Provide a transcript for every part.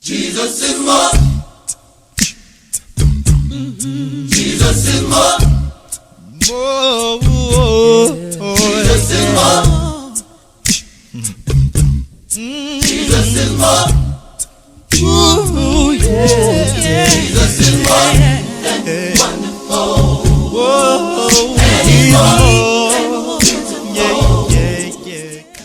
Jesus is more. Jesus is more. Jesus is more. Jesus is more. Ooh, yeah. Jesus is more than wonderful. And he's more.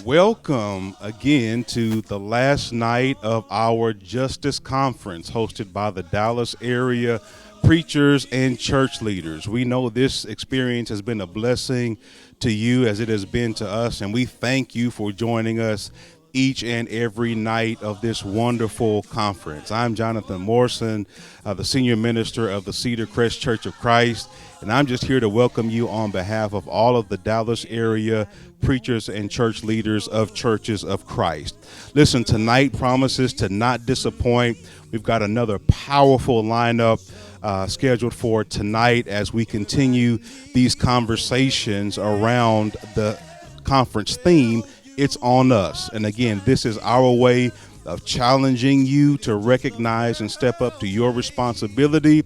Welcome again to the last night of our Justice Conference hosted by the Dallas area preachers and church leaders. We know this experience has been a blessing to you as it has been to us, and we thank you for joining us each and every night of this wonderful conference. I'm Jonathan Morrison, the senior minister of the Cedar Crest Church of Christ, and I'm just here to welcome you on behalf of all of the Dallas area preachers and church leaders of Churches of Christ. Listen, tonight promises to not disappoint. We've got another powerful lineup scheduled for tonight as we continue these conversations around the conference theme, It's on Us. And again, this is our way of challenging you to recognize and step up to your responsibility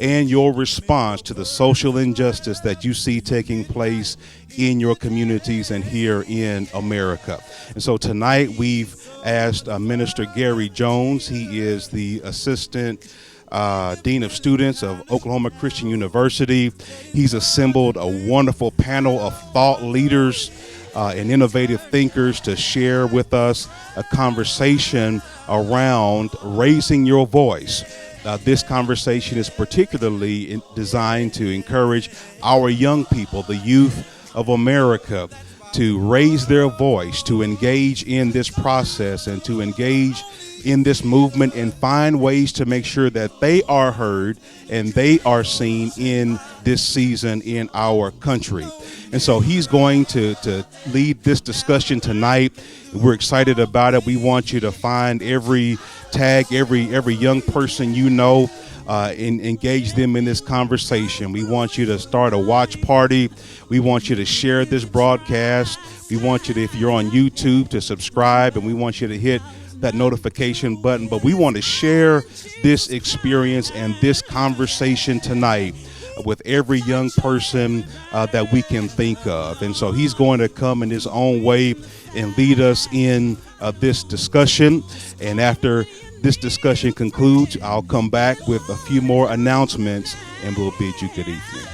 and your response to the social injustice that you see taking place in your communities and here in America. And so tonight we've asked Minister Gary Jones. He is the assistant Dean of Students of Oklahoma Christian University. He's assembled a wonderful panel of thought leaders and innovative thinkers to share with us a conversation around raising your voice. This conversation is particularly designed to encourage our young people, the youth of America, to raise their voice, to engage in this process and to engage in this movement and find ways to make sure that they are heard and they are seen in this season in our country. And so he's going to lead this discussion tonight. We're excited about it. We want you to find every young person you know, and engage them in this conversation. We want you to start a watch party. We want you to share this broadcast. We want you to, if you're on YouTube, to subscribe, and we want you to hit that notification button. But we want to share this experience and this conversation tonight with every young person that we can think of. And so he's going to come in his own way and lead us in this discussion. And after this discussion concludes, I'll come back with a few more announcements and we'll bid you good evening.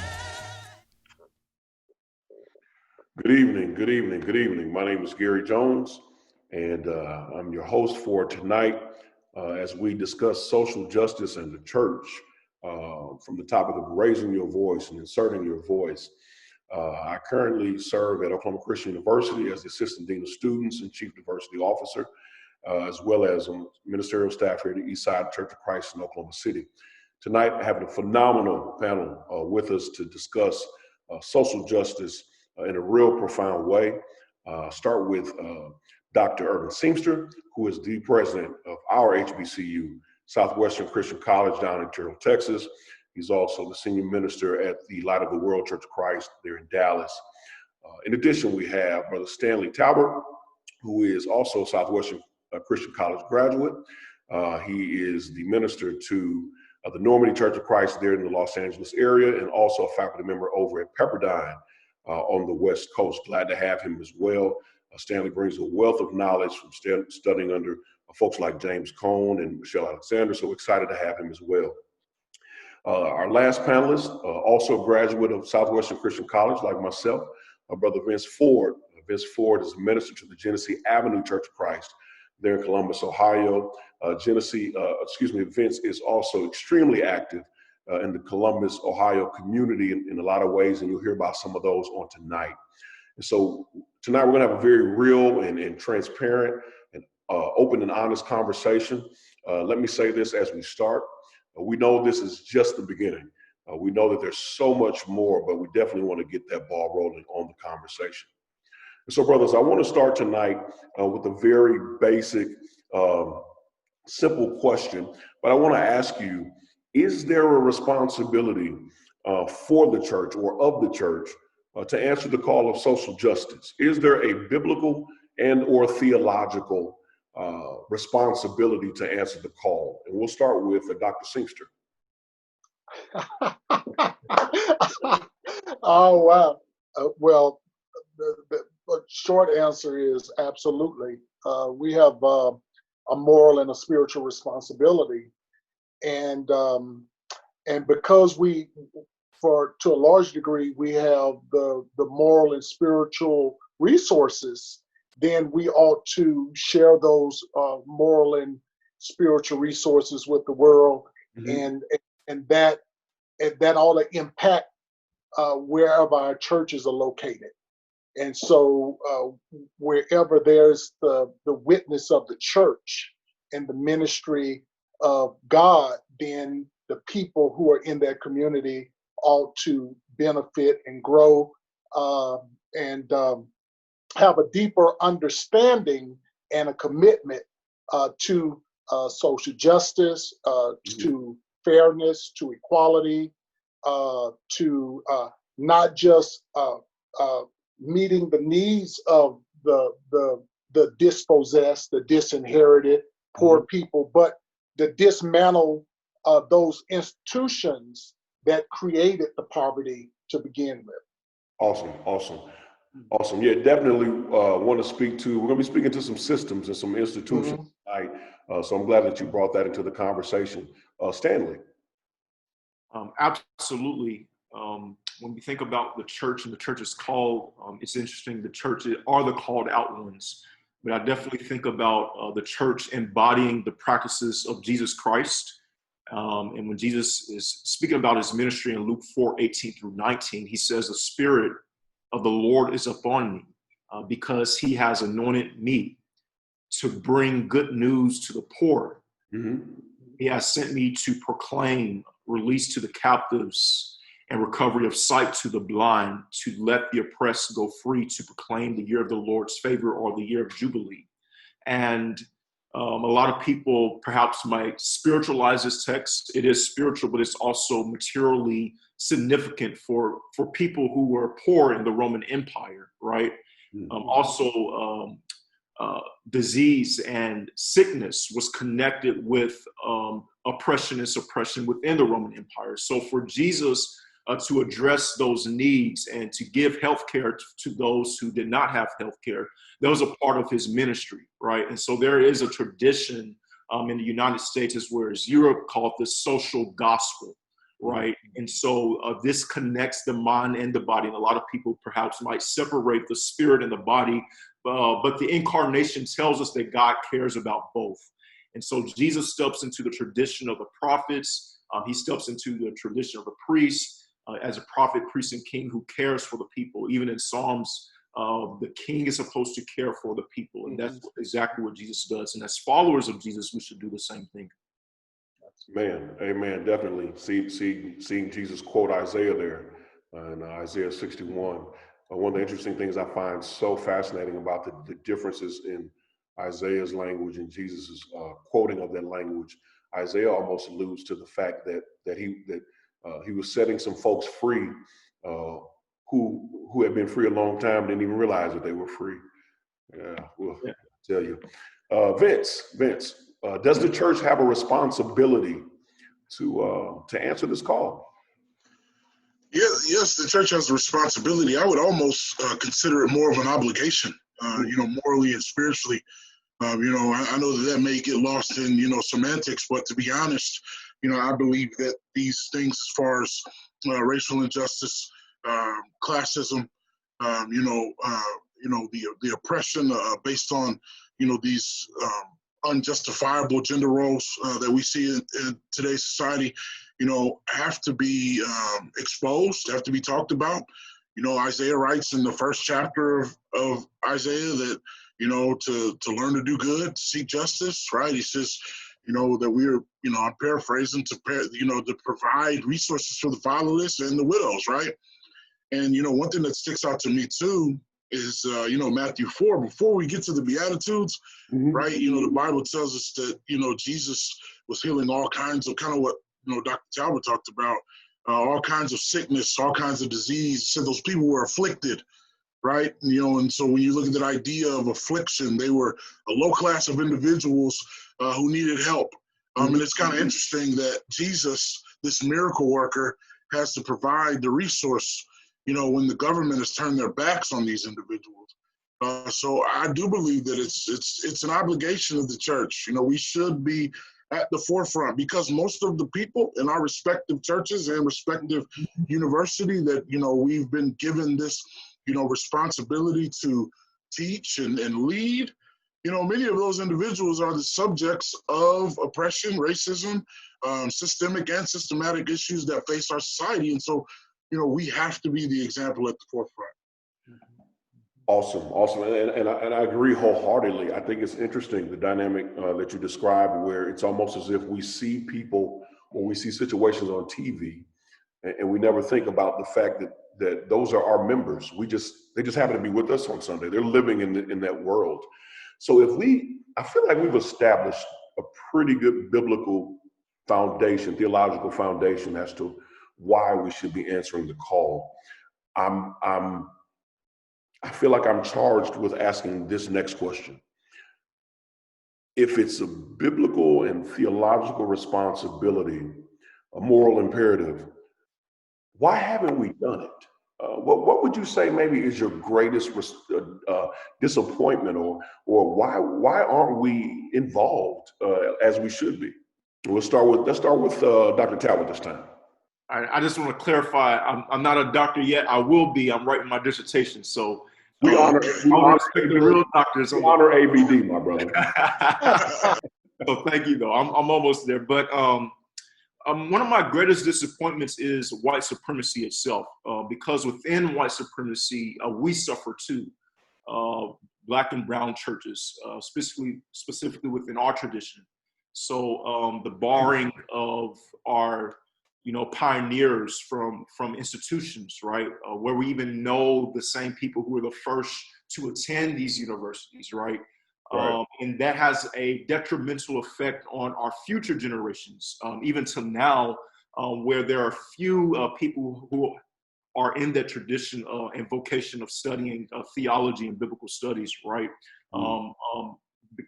Good evening. My name is Gary Jones, and I'm your host for tonight as we discuss social justice and the church from the topic of raising your voice and inserting your voice. I currently serve at Oklahoma Christian University as the Assistant Dean of Students and Chief Diversity Officer, as well as on ministerial staff here at the Eastside Church of Christ in Oklahoma City. Tonight, I have a phenomenal panel with us to discuss social justice in a real profound way. Start with Dr. Urban Seamster, who is the president of our HBCU, Southwestern Christian College down in Terrell, Texas. He's also the senior minister at the Light of the World Church of Christ there in Dallas. In addition, we have Brother Stanley Talbert, who is also Southwestern Christian College graduate. He is the minister to the Normandy Church of Christ there in the Los Angeles area, and also a faculty member over at Pepperdine on the West Coast. Glad to have him as well. Stanley brings a wealth of knowledge from studying under folks like James Cone and Michelle Alexander, so excited to have him as well. Our last panelist, also a graduate of Southwestern Christian College like myself, Brother Vince Ford. Vince Ford is a minister to the Genesee Avenue Church of Christ there in Columbus, Ohio. Vince is also extremely active in the Columbus, Ohio community in a lot of ways, and you'll hear about some of those on tonight. And so tonight we're going to have a very real and transparent and open and honest conversation. Let me say this as we start. We know this is just the beginning. We know that there's so much more, but we definitely want to get that ball rolling on the conversation. And so, brothers, I want to start tonight with a very basic, simple question, but I want to ask you, is there a responsibility for the church or of the church to answer the call of social justice? Is there a biblical and or theological responsibility to answer the call. And we'll start with Dr. Seamster. Oh, wow. Well, the short answer is absolutely. We have a moral and a spiritual responsibility. And because to a large degree, we have the moral and spiritual resources, then we ought to share those moral and spiritual resources with the world, and that ought to impact wherever our churches are located. And so wherever there's the witness of the church and the ministry of God, then the people who are in that community ought to benefit and grow and have a deeper understanding and a commitment to social justice, to fairness, to equality, to not just meeting the needs of the dispossessed, the disinherited, poor people, but to dismantle those institutions that created the poverty to begin with. Awesome. Yeah, definitely want to speak to, we're going to be speaking to some systems and some institutions tonight. So I'm glad that you brought that into the conversation. Stanley. Absolutely. When we think about the church and the church's call, it's interesting, the church are the called out ones. But I definitely think about the church embodying the practices of Jesus Christ. And when Jesus is speaking about his ministry in Luke 4:18-19, he says, "The Spirit of the Lord is upon me because he has anointed me to bring good news to the poor. He has sent me to proclaim release to the captives and recovery of sight to the blind, to let the oppressed go free, to proclaim the year of the Lord's favor, or the year of Jubilee." And a lot of people perhaps might spiritualize this text. It is spiritual, but it's also materially significant for people who were poor in the Roman Empire, right? Disease and sickness was connected with oppression and suppression within the Roman Empire. So for Jesus to address those needs and to give healthcare to those who did not have healthcare, that was a part of his ministry, right? And so there is a tradition in the United States, as well as Europe, called the social gospel, right? And so this connects the mind and the body. And a lot of people perhaps might separate the spirit and the body, but the incarnation tells us that God cares about both. And so Jesus steps into the tradition of the prophets. He steps into the tradition of the priests as a prophet, priest, and king who cares for the people. Even in Psalms, the king is supposed to care for the people. And that's exactly what Jesus does. And as followers of Jesus, we should do the same thing. Man, amen. Definitely seeing Jesus quote Isaiah there in Isaiah 61. One of the interesting things I find so fascinating about the differences in Isaiah's language and Jesus's quoting of that language. Isaiah almost alludes to the fact that he was setting some folks free who had been free a long time, didn't even realize that they were free. I'll tell you. Vince, does the church have a responsibility to answer this call? Yes, the church has a responsibility. I would almost consider it more of an obligation, morally and spiritually. I know that may get lost in, semantics, but to be honest, I believe that these things as far as racial injustice, classism, the oppression based on, these unjustifiable gender roles that we see in today's society, have to be exposed, have to be talked about. Isaiah writes in the first chapter of Isaiah that, to learn to do good, to seek justice, right? He says, that we're, I'm paraphrasing, to provide resources for the fatherless and the widows, right? And, one thing that sticks out to me too is, Matthew 4, before we get to the Beatitudes, right? The Bible tells us that, Jesus was healing all kinds of kind of what, Dr. Talbert talked about, all kinds of sickness, all kinds of disease. So those people were afflicted, right? And so when you look at that idea of affliction, they were a low class of individuals who needed help. And it's kind of interesting that Jesus, this miracle worker, has to provide the resource, when the government has turned their backs on these individuals. So I do believe that it's an obligation of the church. We should be at the forefront, because most of the people in our respective churches and respective university that, we've been given this, responsibility to teach and lead, many of those individuals are the subjects of oppression, racism, systemic and systematic issues that face our society. And so, we have to be the example at the forefront. Awesome. And I agree wholeheartedly. I think it's interesting, the dynamic that you described, where it's almost as if we see people or we see situations on TV and we never think about the fact that those are our members. They just happen to be with us on Sunday. They're living in that world. So I feel like we've established a pretty good biblical foundation, theological foundation as to why we should be answering the call. I feel like I'm charged with asking this next question. If it's a biblical and theological responsibility, a moral imperative, why haven't we done it? What would you say maybe is your greatest disappointment, or why aren't we involved as we should be? Let's start with Dr. Talbert this time. I just want to clarify. I'm not a doctor yet. I will be. I'm writing my dissertation, so. We honor the real doctors. We honor ABD, my brother. So thank you, though. I'm almost there. But one of my greatest disappointments is white supremacy itself, because within white supremacy, we suffer too. Black and brown churches, specifically within our tradition. So the barring of our pioneers from institutions, right? Where we even know the same people who were the first to attend these universities, right? And that has a detrimental effect on our future generations, even to now, where there are few people who are in that tradition and vocation of studying theology and biblical studies, right?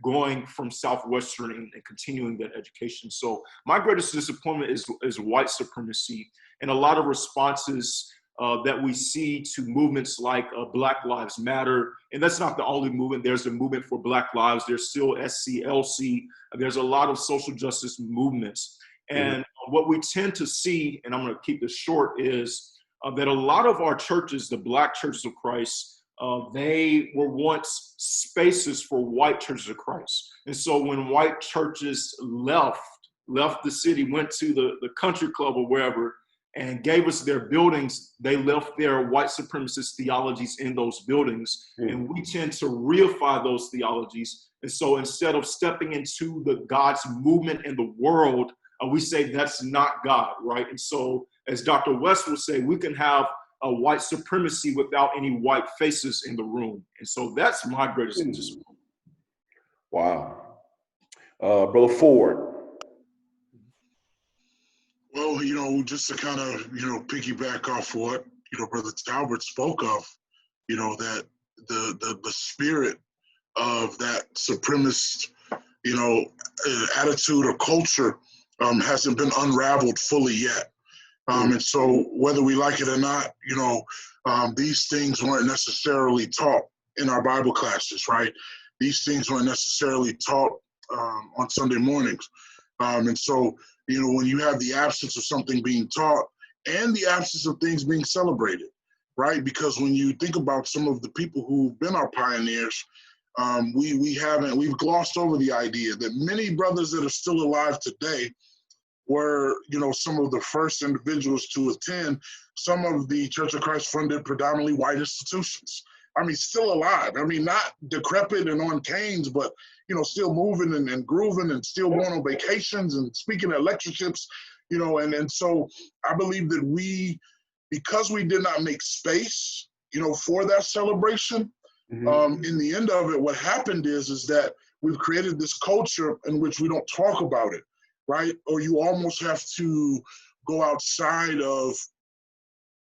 Going from Southwestern and continuing that education. So my greatest disappointment is white supremacy, and a lot of responses that we see to movements like Black Lives Matter. And that's not the only movement. There's a movement for Black Lives. There's still SCLC. There's a lot of social justice movements. And what we tend to see, and I'm going to keep this short, is that a lot of our churches, the Black churches of Christ, they were once spaces for white churches of Christ. And so when white churches left the city, went to the country club or wherever, and gave us their buildings, they left their white supremacist theologies in those buildings. And we tend to reify those theologies. And so instead of stepping into the God's movement in the world, we say that's not God, right? And so as Dr. West would say, we can have a white supremacy without any white faces in the room. And so that's my greatest disappointment. Wow. Brother Ford. Well, just to kind of, piggyback off what, Brother Talbert spoke of, that the spirit of that supremacist, attitude or culture hasn't been unraveled fully yet. And so whether we like it or not, these things weren't necessarily taught in our Bible classes, right? These things weren't necessarily taught on Sunday mornings. And so, when you have the absence of something being taught and the absence of things being celebrated, right? Because when you think about some of the people who've been our pioneers, we've glossed over the idea that many brothers that are still alive today were, some of the first individuals to attend some of the Church of Christ funded predominantly white institutions. I mean, still alive. I mean, not decrepit and on canes, but, still moving and grooving and still going on vacations and speaking at lectureships, and so I believe that because we did not make space, for that celebration, in the end of it, what happened is that we've created this culture in which we don't talk about it, right? Or you almost have to go outside of,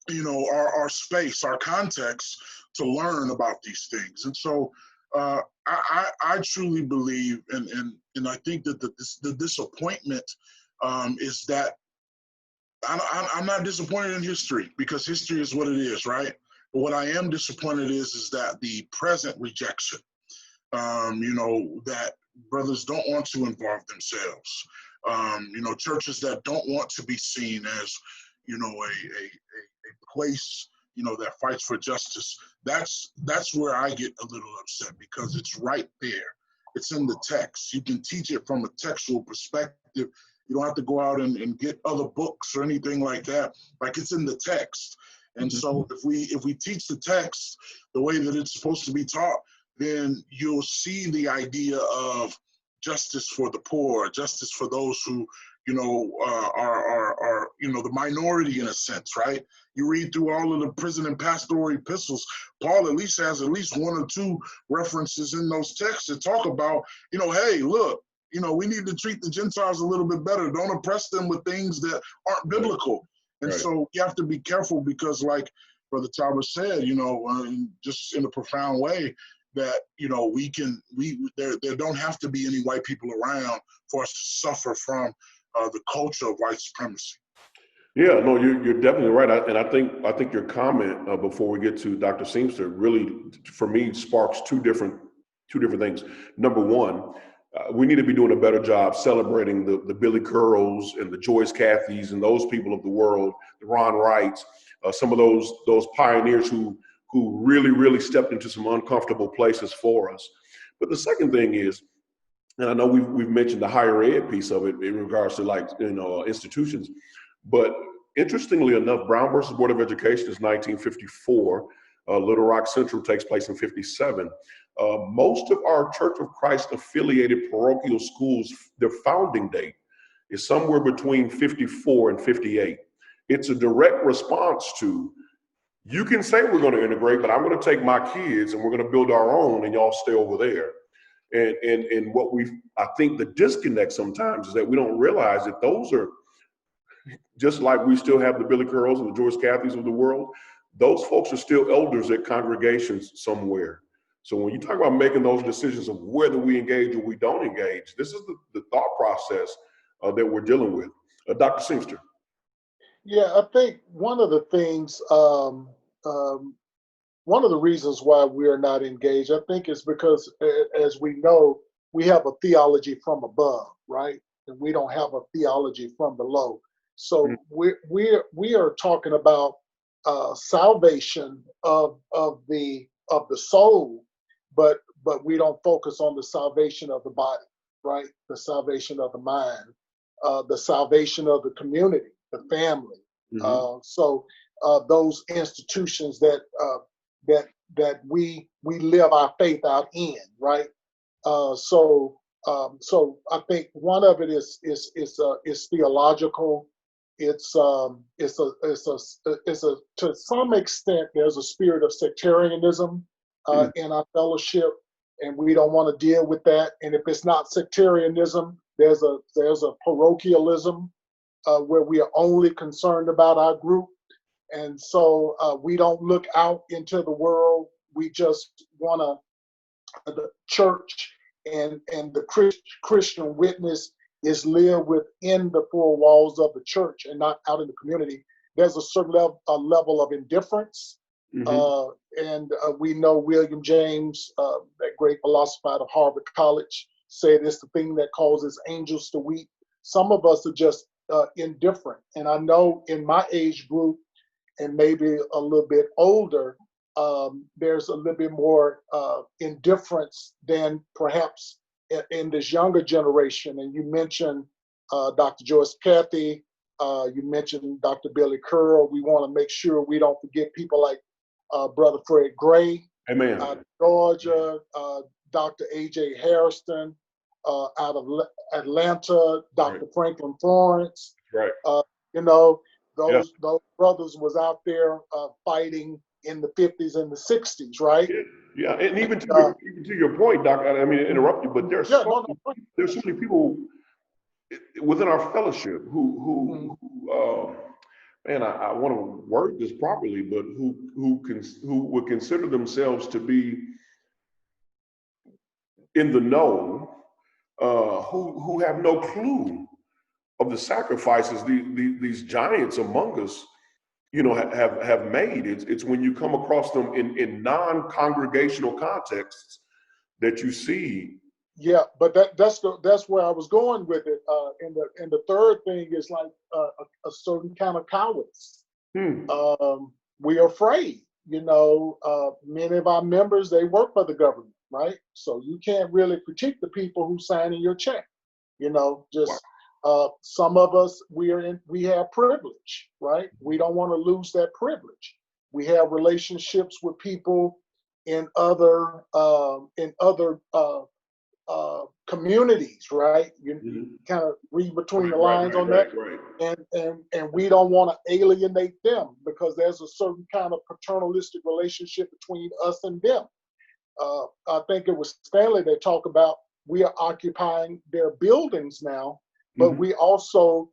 our space, our context, to learn about these things. And so I truly believe, and I think that the disappointment is that I'm not disappointed in history, because history is what it is, right? But what I am disappointed is that the present rejection, that brothers don't want to involve themselves, churches that don't want to be seen as, a place, that fights for justice. That's where I get a little upset, because it's right there. It's in the text. You can teach it from a textual perspective. You don't have to go out and get other books or anything like that. Like, it's in the text. And so if we teach the text the way that it's supposed to be taught, then you'll see the idea of justice for the poor, justice for those who, are the minority in a sense, right? You read through all of the prison and pastoral epistles, Paul at least has at least one or two references in those texts that talk about, hey, look, we need to treat the Gentiles a little bit better. Don't oppress them with things that aren't biblical. And so you have to be careful, because like Brother Talbert said, just in a profound way, that, there don't have to be any white people around for us to suffer from the culture of white supremacy. Yeah, no, you're definitely right. I think your comment before we get to Dr. Seamster really, for me, sparks two different things. Number one, we need to be doing a better job celebrating the Billy Curls and the Joyce Cathys and those people of the world, the Ron Wrights, some of those pioneers who really, really stepped into some uncomfortable places for us. But the second thing is, and I know we've mentioned the higher ed piece of it in regards to institutions, but interestingly enough, Brown versus Board of Education is 1954. Little Rock Central takes place in 57. Most of our Church of Christ affiliated parochial schools, their founding date is somewhere between 54 and 58. It's a direct response to, you can say we're going to integrate, but I'm going to take my kids and we're going to build our own, and y'all stay over there. And what I think the disconnect sometimes is that we don't realize that those are, just like we still have the Billy Curls and the George Cathys of the world, those folks are still elders at congregations somewhere. So when you talk about making those decisions of whether we engage or we don't engage, this is the thought process that we're dealing with. Dr. Seamster. Yeah, I think one of the things, one of the reasons why we're not engaged, I think, is because, as we know, we have a theology from above, right? And we don't have a theology from below. So we are talking about salvation of the soul, but we don't focus on the salvation of the body, right? The salvation of the mind, the salvation of the community, the family. So those institutions that we live our faith out in, right? So I think one of it is theological. It's to some extent there's a spirit of sectarianism in our fellowship, and we don't want to deal with that. And if it's not sectarianism, there's a parochialism where we are only concerned about our group. And so we don't look out into the world. We just want the church and the Christian witness is lived within the four walls of the church and not out in the community. There's a certain level of indifference. And we know William James, that great philosopher out of Harvard College, said it's the thing that causes angels to weep. Some of us are just indifferent. And I know in my age group, and maybe a little bit older, there's a little bit more indifference than perhaps in this younger generation. And you mentioned Dr. Joyce Cathy, you mentioned Dr. Billy Curl. We want to make sure we don't forget people like Brother Fred Gray, Amen. Georgia, Dr. A.J. Harrison, out of Atlanta, Dr. Franklin Florence. Right. Those brothers was out there fighting in the 50s and the 60s, right? Yeah, and even to your point, Doc, I mean, interrupt you, but there's so many people within our fellowship who man, I want to word this properly, but who would consider themselves to be in the know, who have no clue of the sacrifices these giants among us, have made. It's when you come across them in non-congregational contexts that you see. Yeah, but that's where I was going with it. And the third thing is like a certain kind of cowardice. We are afraid. Many of our members, they work for the government, right? So you can't really critique the people who signing your check. Some of us, we have privilege, right? We don't want to lose that privilege. We have relationships with people in other communities, right? You kind of read between the lines on that. And we don't want to alienate them because there's a certain kind of paternalistic relationship between us and them. I think it was Stanley that talked about we are occupying their buildings now, but we also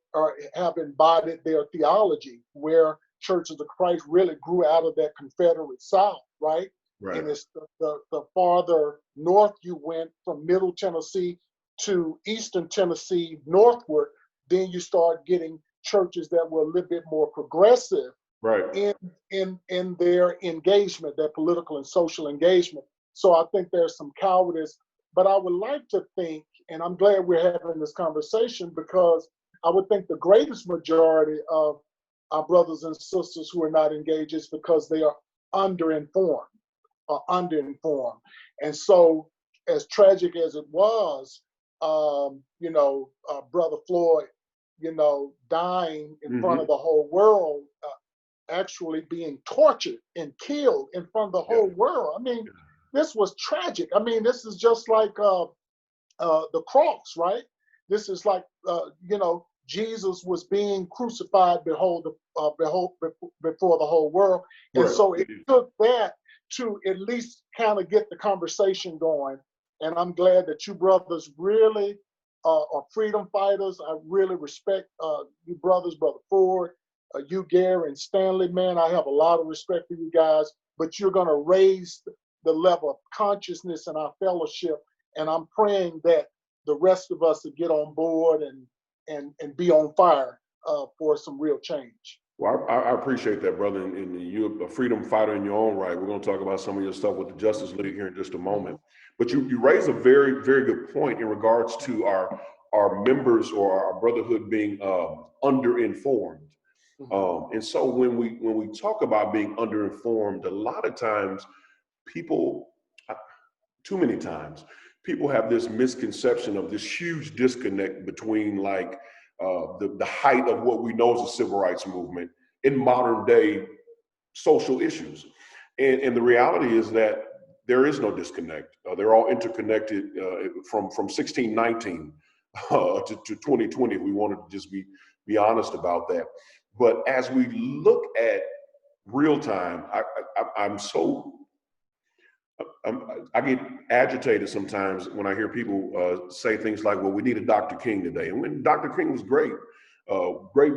have embodied their theology, where Churches of Christ really grew out of that Confederate South, right? And it's the farther north you went from Middle Tennessee to Eastern Tennessee northward, then you start getting churches that were a little bit more progressive in their engagement, their political and social engagement. So I think there's some cowardice, but I would like to think, and I'm glad we're having this conversation, because I would think the greatest majority of our brothers and sisters who are not engaged is because they are underinformed. And so, as tragic as it was, Brother Floyd, dying in front of the whole world, actually being tortured and killed in front of the whole world. I mean, this was tragic. I mean, this is just like the cross, right? This is like, Jesus was being crucified before the whole world. And so it took that to at least kind of get the conversation going. And I'm glad that you brothers really are freedom fighters. I really respect you brothers, Brother Ford, you, Gary, and Stanley. Man, I have a lot of respect for you guys, but you're going to raise the level of consciousness in our fellowship. And I'm praying that the rest of us will get on board and be on fire for some real change. Well, I appreciate that, brother. And you're a freedom fighter in your own right. We're going to talk about some of your stuff with the Justice League here in just a moment. But you raise a very, very good point in regards to our members or our brotherhood being underinformed. And so when we talk about being underinformed, a lot of times too many times, people have this misconception of this huge disconnect between like the height of what we know as the civil rights movement in modern day social issues. And the reality is that there is no disconnect. They're all interconnected from 1619 to 2020, if we wanted to just be honest about that. But as we look at real time, I get agitated sometimes when I hear people say things like, well, we needed Dr. King today. And when Dr. King was great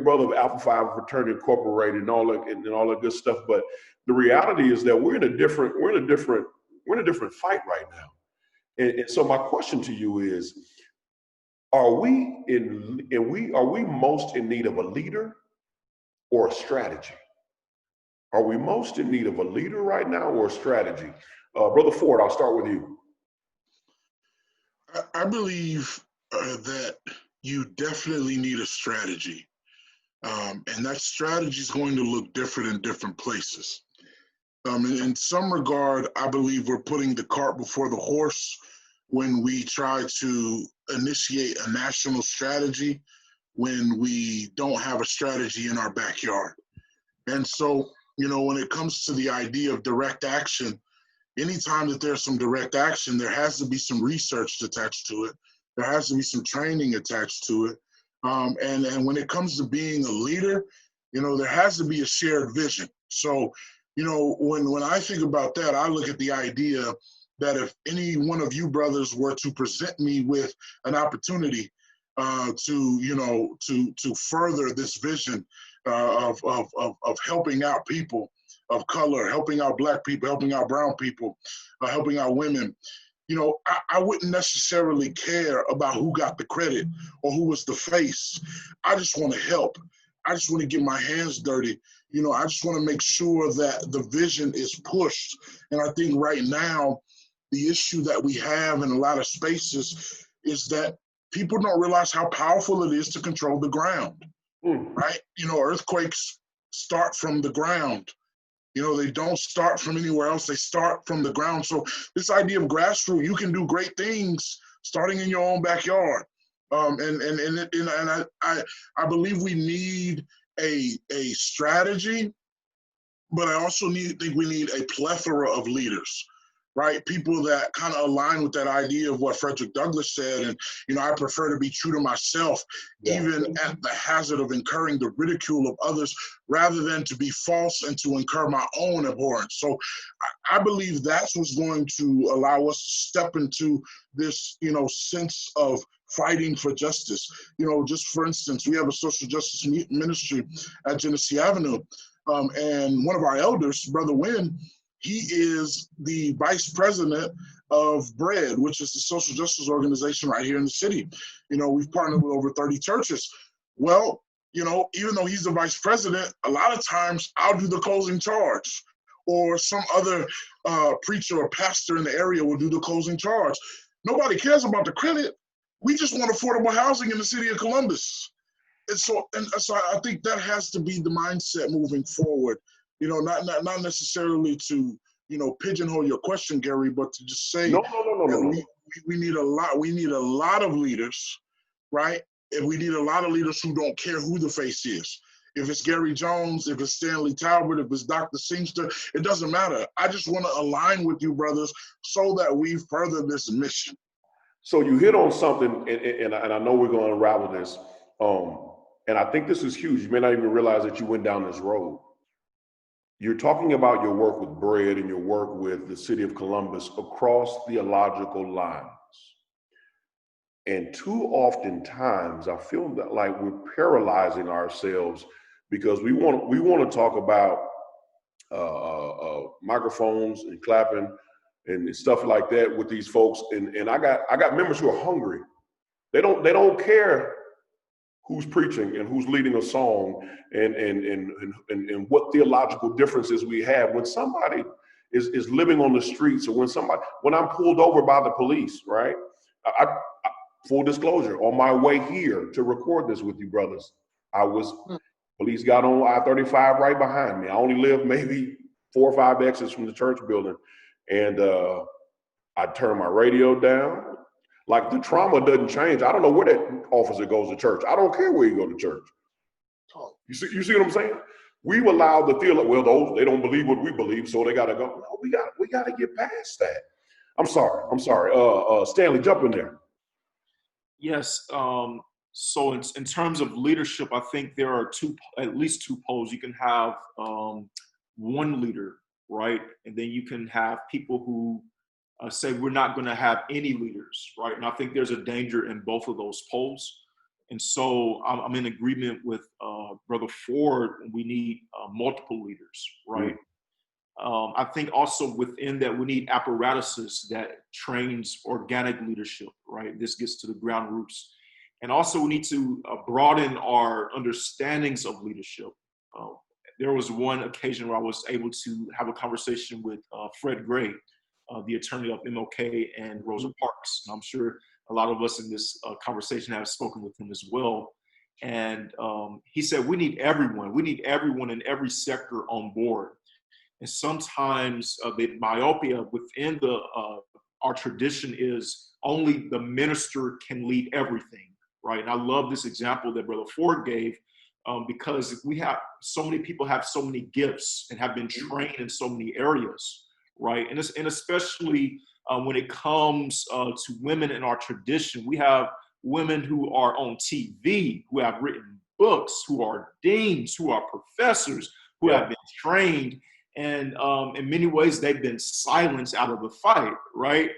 brother of Alpha Phi Fraternity Incorporated and all that good stuff. But the reality is that we're in a different fight right now. And so my question to you is, are we most in need of a leader or a strategy? Are we most in need of a leader right now or a strategy? Brother Ford, I'll start with you. I believe that you definitely need a strategy. And that strategy is going to look different in different places. In some regard, I believe we're putting the cart before the horse when we try to initiate a national strategy when we don't have a strategy in our backyard. And so, when it comes to the idea of direct action, anytime that there's some direct action, there has to be some research attached to it. There has to be some training attached to it. And when it comes to being a leader, there has to be a shared vision. So, when I think about that, I look at the idea that if any one of you brothers were to present me with an opportunity, to further this vision of helping out people of color, helping out Black people, helping out brown people, helping out women. I wouldn't necessarily care about who got the credit or who was the face. I just want to help. I just want to get my hands dirty. I just want to make sure that the vision is pushed. And I think right now, the issue that we have in a lot of spaces is that people don't realize how powerful it is to control the ground, right? Earthquakes start from the ground. They don't start from anywhere else. They start from the ground. So this idea of grassroots, you can do great things starting in your own backyard. I believe we need a strategy, but I also think we need a plethora of leaders, right? People that kind of align with that idea of what Frederick Douglass said. And, I prefer to be true to myself, even at the hazard of incurring the ridicule of others, rather than to be false and to incur my own abhorrence. So I believe that's what's going to allow us to step into this, sense of fighting for justice. Just for instance, we have a social justice ministry at Genesee Avenue. And one of our elders, Brother Wynn, he is the vice president of BREAD, which is the social justice organization right here in the city. We've partnered with over 30 churches. Well, even though he's the vice president, a lot of times I'll do the closing charge, or some other preacher or pastor in the area will do the closing charge. Nobody cares about the credit. We just want affordable housing in the city of Columbus. And so I think that has to be the mindset moving forward. Not necessarily to, pigeonhole your question, Gary, but to just say No. we need a lot. We need a lot of leaders, right? And we need a lot of leaders who don't care who the face is. If it's Gary Jones, if it's Stanley Talbert, if it's Dr. Seamster, it doesn't matter. I just want to align with you, brothers, so that we further this mission. So you hit on something, and I know we're going to unravel this. And I think this is huge. You may not even realize that you went down this road. You're talking about your work with BREAD and your work with the city of Columbus across theological lines. And too often times, I feel that like we're paralyzing ourselves because we want to talk about microphones and clapping and stuff like that with these folks. And I got members who are hungry. They don't care who's preaching and who's leading a song and what theological differences we have. When somebody is living on the streets, or when I'm pulled over by the police, right? I full disclosure, on my way here to record this with you brothers, police got on I-35 right behind me. I only live maybe 4 or 5 exits from the church building. And I turned my radio down. Like, the trauma doesn't change. I don't know where that officer goes to church. I don't care where you go to church. You see what I'm saying? We've allowed the those, they don't believe what we believe, so they gotta go. No, we gotta get past that. I'm sorry. Stanley, jump in there. Yes. So in terms of leadership, I think there are at least two poles. You can have one leader, right? And then you can have people who say we're not going to have any leaders, right? And I think there's a danger in both of those poles. And so I'm in agreement with Brother Ford. We need multiple leaders, right? I think also within that, we need apparatuses that trains organic leadership, right? This gets to the ground roots. And also we need to broaden our understandings of leadership. There was one occasion where I was able to have a conversation with Fred Gray, the attorney of MLK and Rosa Parks. And I'm sure a lot of us in this conversation have spoken with him as well. And he said, we need everyone. We need everyone in every sector on board. And sometimes the myopia within our tradition is only the minister can lead everything, right? And I love this example that Brother Ford gave, because we have so many people have so many gifts and have been trained in so many areas, right? And especially when it comes to women in our tradition, we have women who are on TV, who have written books, who are deans, who are professors, who have been trained. And in many ways, they've been silenced out of the fight, right?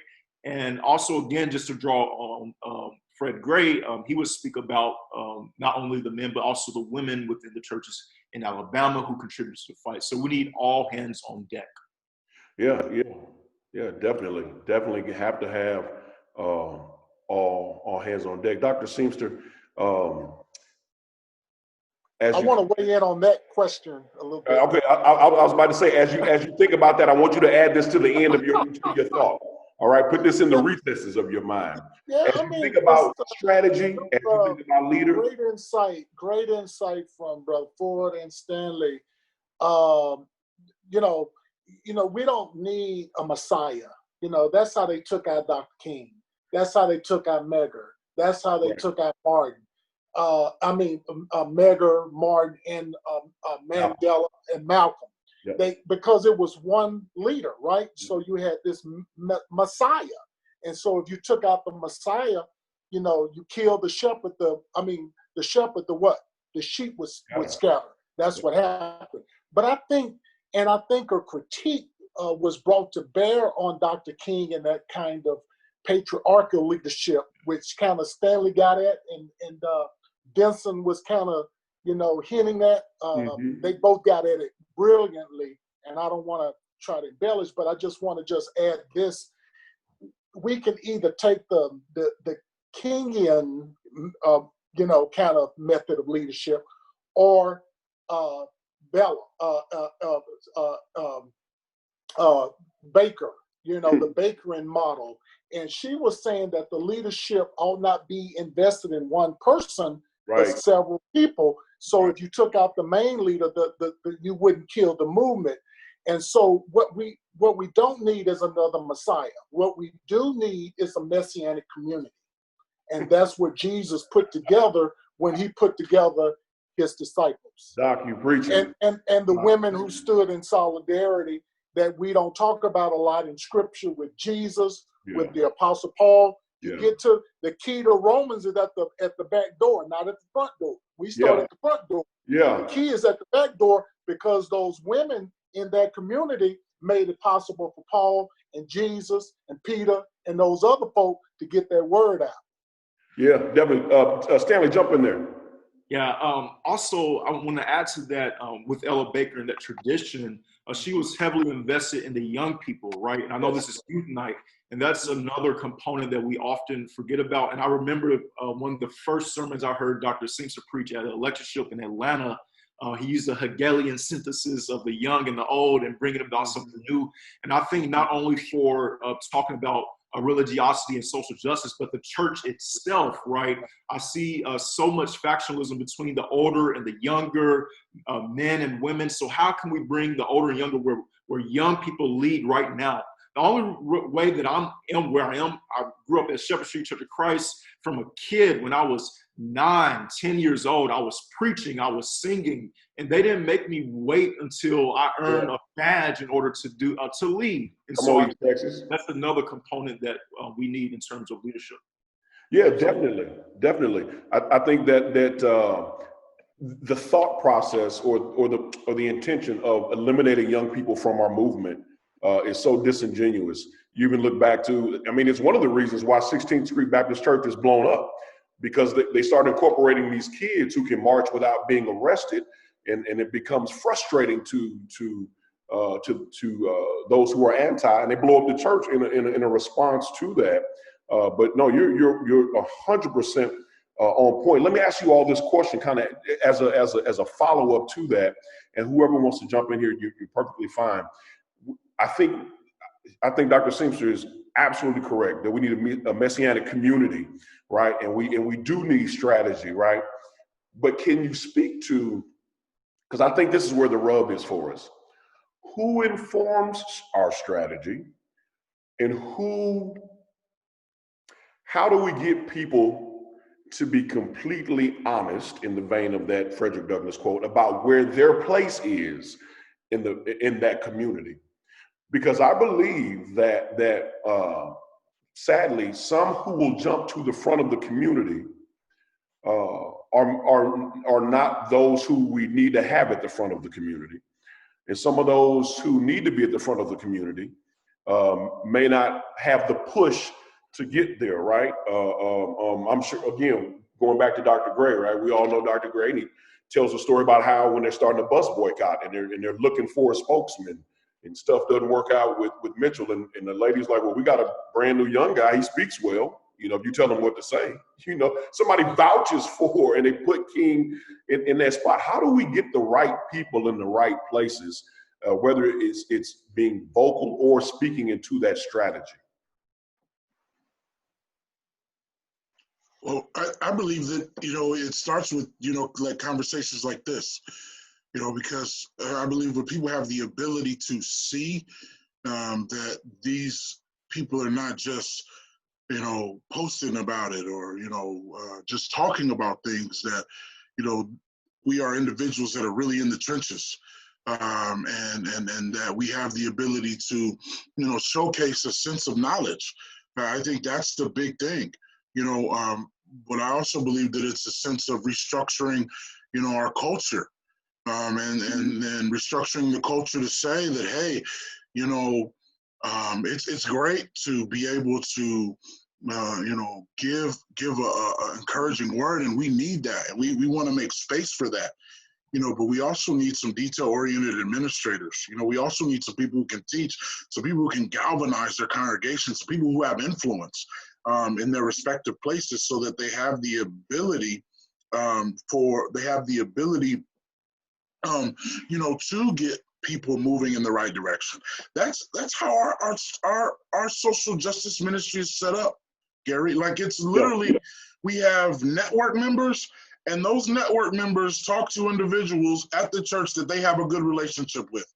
And also, again, just to draw on Fred Gray, he would speak about not only the men, but also the women within the churches in Alabama who contributed to the fight. So we need all hands on deck. Yeah, definitely have to have all hands on deck. Dr. Seamster, I want to weigh in on that question a little bit. Okay, I was about to say, as you think about that, I want you to add this to the end of your thought. All right, put this in the recesses of your mind. Yeah, As you think about strategy, as you think about leaders. Great insight from Brother Ford and Stanley. You know, we don't need a Messiah. That's how they took out Dr. King. That's how they took out Megger. That's how they took out Martin. Megger, Martin, and Mandela and Malcolm. Yep. Because it was one leader, right? So you had this Messiah, and so if you took out the Messiah, you killed the shepherd. The shepherd. The sheep would scatter. That's what happened. But I think a critique was brought to bear on Dr. King and that kind of patriarchal leadership, which kind of Stanley got at, and Benson was kind of, hinting at. They both got at it brilliantly, and I don't want to try to embellish, but I just want to add this. We can either take the Kingian, kind of method of leadership, or Baker, the Bakerian model. And she was saying that the leadership ought not be invested in one person, but several people. So if you took out the main leader, you wouldn't kill the movement. And so what we don't need is another Messiah. What we do need is a messianic community. And that's what Jesus put together when he put together his disciples. Doc, you preaching. And the women who stood in solidarity that we don't talk about a lot in scripture with Jesus, with the Apostle Paul. You get to the key to Romans is at the back door, not at the front door. We start at the front door. The key is at the back door because those women in that community made it possible for Paul and Jesus and Peter and those other folk to get their word out. Yeah, definitely. Stanley, jump in there. Yeah. Also, I want to add to that with Ella Baker and that tradition. She was heavily invested in the young people, right? And I know this is Youth Night, and that's another component that we often forget about. And I remember one of the first sermons I heard Dr. Seamster preach at a lectureship in Atlanta. He used a Hegelian synthesis of the young and the old and bringing about something new. And I think not only for talking about religiosity and social justice, but the church itself, right? I see so much factionalism between the older and the younger, men and women. So how can we bring the older and younger where young people lead right now? The only way that I am where I am, I grew up at Shepherd Street Church of Christ from a kid. When I was 9, 10 years old, I was preaching, I was singing, and they didn't make me wait until I earned a badge in order to lead. And so that's another component that we need in terms of leadership. Yeah, definitely. I think that the thought process or the intention of eliminating young people from our movement is so disingenuous. You even look back to, it's one of the reasons why 16th Street Baptist Church is blown up, because they started incorporating these kids who can march without being arrested, and it becomes frustrating to those who are anti, and they blow up the church in a response to that. But no, you're 100% on point. Let me ask you all this question, kind of as a follow up to that, and whoever wants to jump in here, you're perfectly fine. I think Dr. Seamster is absolutely correct that we need a messianic community, right? And we do need strategy, right? But can you speak to, because I think this is where the rub is for us, who informs our strategy, and how do we get people to be completely honest, in the vein of that Frederick Douglass quote, about where their place is in that community? Because I believe that sadly, some who will jump to the front of the community are not those who we need to have at the front of the community. And some of those who need to be at the front of the community may not have the push to get there, right? I'm sure, again, going back to Dr. Gray, right? We all know Dr. Gray, and he tells a story about how when they're starting a bus boycott and they're looking for a spokesman and stuff doesn't work out with Mitchell, and the lady's like, well, we got a brand new young guy, he speaks well. If you tell him what to say, somebody vouches for, and they put King in that spot. How do we get the right people in the right places, whether it's being vocal or speaking into that strategy? Well, I believe that, it starts with, like conversations like this, because I believe when people have the ability to see that these people are not just, posting about it or, just talking about things, that, we are individuals that are really in the trenches. And that we have the ability to, showcase a sense of knowledge. I think that's the big thing. But I also believe that it's a sense of restructuring, our culture, and restructuring the culture to say that, hey, it's great to be able to, give a encouraging word, and we need that, and we want to make space for that. But we also need some detail-oriented administrators. We also need some people who can teach, some people who can galvanize their congregations, some people who have influence in their respective places, so that they have the ability to get people moving in the right direction. That's how our social justice ministry is set up, Gary. Like, it's literally, we have network members, and those network members talk to individuals at the church that they have a good relationship with.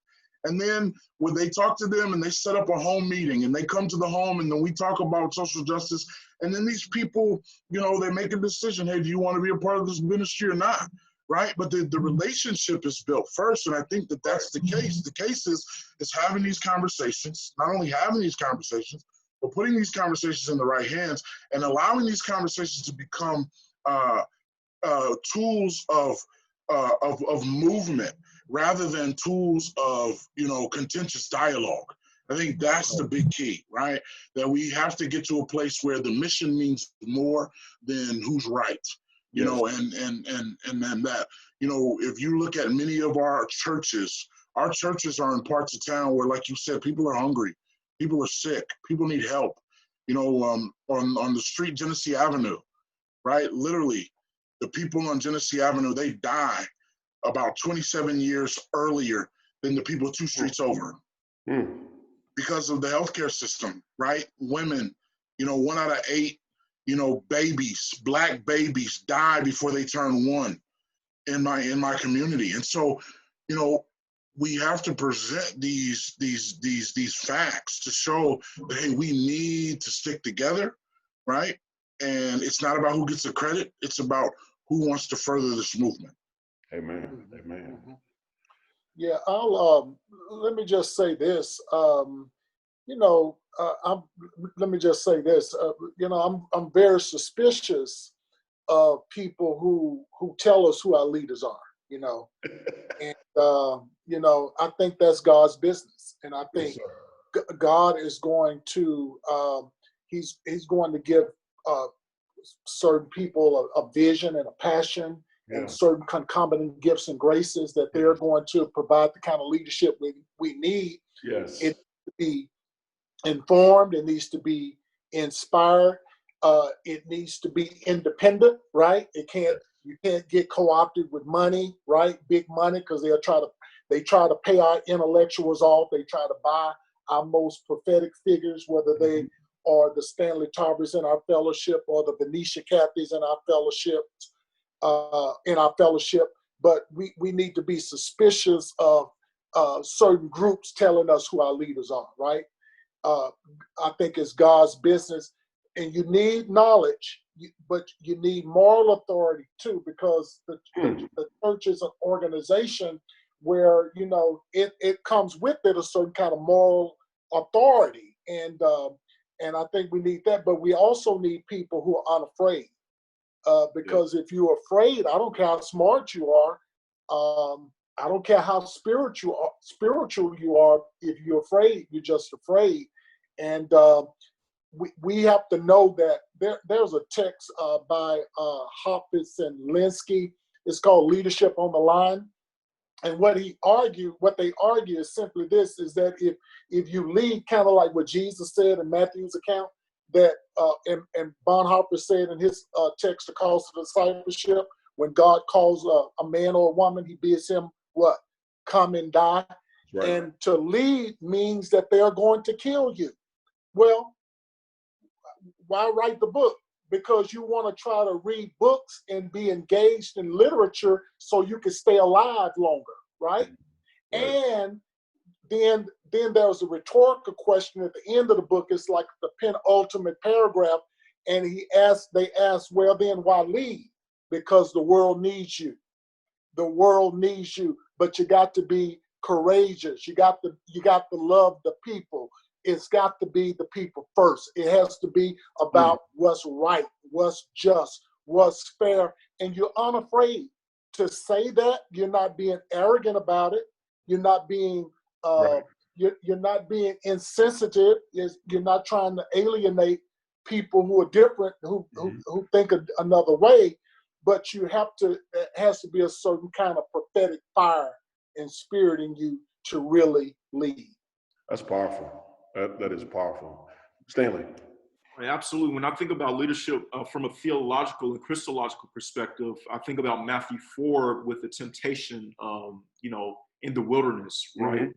And then when they talk to them and they set up a home meeting and they come to the home, and then we talk about social justice, and then these people, they make a decision, hey, do you want to be a part of this ministry or not? Right? But the relationship is built first. And I think that that's the case. The case is having these conversations, not only having these conversations, but putting these conversations in the right hands and allowing these conversations to become tools of movement rather than tools of, contentious dialogue. I think that's the big key, right? That we have to get to a place where the mission means more than who's right, and then that, if you look at many of our churches are in parts of town where, like you said, people are hungry, people are sick, people need help. On the street, Genesee Avenue, right? Literally, the people on Genesee Avenue, they die about 27 years earlier than the people 2 streets over. Because of the healthcare system, right? Women, 1 out of 8, babies, Black babies die before they turn 1 in my community. And so, we have to present these facts to show that, hey, we need to stick together, right? And it's not about who gets the credit, it's about who wants to further this movement. Amen. Amen. Yeah, let me just say this. Let me just say this. I'm very suspicious of people who tell us who our leaders are. And I think that's God's business, and I think God is going to he's going to give certain people a vision and a passion and certain concomitant gifts and graces that they're going to provide the kind of leadership we need. Yes. It needs to be informed, it needs to be inspired, it needs to be independent, right? You can't get co-opted with money, right? Big money, because they try to pay our intellectuals off. They try to buy our most prophetic figures, whether they are the Stanley Talberts in our fellowship or the Venetia Cathys in our fellowship. But we need to be suspicious of certain groups telling us who our leaders are, right? I think it's God's business, and you need knowledge, but you need moral authority too, because the church is an organization where it comes with it a certain kind of moral authority, and I think we need that. But we also need people who are unafraid, because if you're afraid, I don't care how smart you are, I don't care how spiritual you are. If you're afraid, you're just afraid. And we have to know that there's a text by Hoppus and Linsky. It's called Leadership on the Line. And what they argue is simply this, is that if you lead, kind of like what Jesus said in Matthew's account, that and Bonhoeffer said in his text, The Calls to Discipleship, when God calls a man or a woman, he bids him what? Come and die. Right. And to lead means that they're going to kill you. Well, why write the book? Because you want to try to read books and be engaged in literature so you can stay alive longer, right? And then there's a rhetorical question at the end of the book. It's like the penultimate paragraph, and they ask, well, then why lead? Because the world needs you. The world needs you, but you got to be courageous. You got to love the people. It's got to be the people first. It has to be about what's right, what's just, what's fair. And you're unafraid to say that. You're not being arrogant about it. You're not being you're not being insensitive. You're not trying to alienate people who are different, who think another way. But you have to. It has to be a certain kind of prophetic fire and spirit in you to really lead. That's powerful. That is powerful. Stanley. Absolutely. When I think about leadership from a theological and Christological perspective, I think about Matthew 4 with the temptation, in the wilderness, right? Mm-hmm.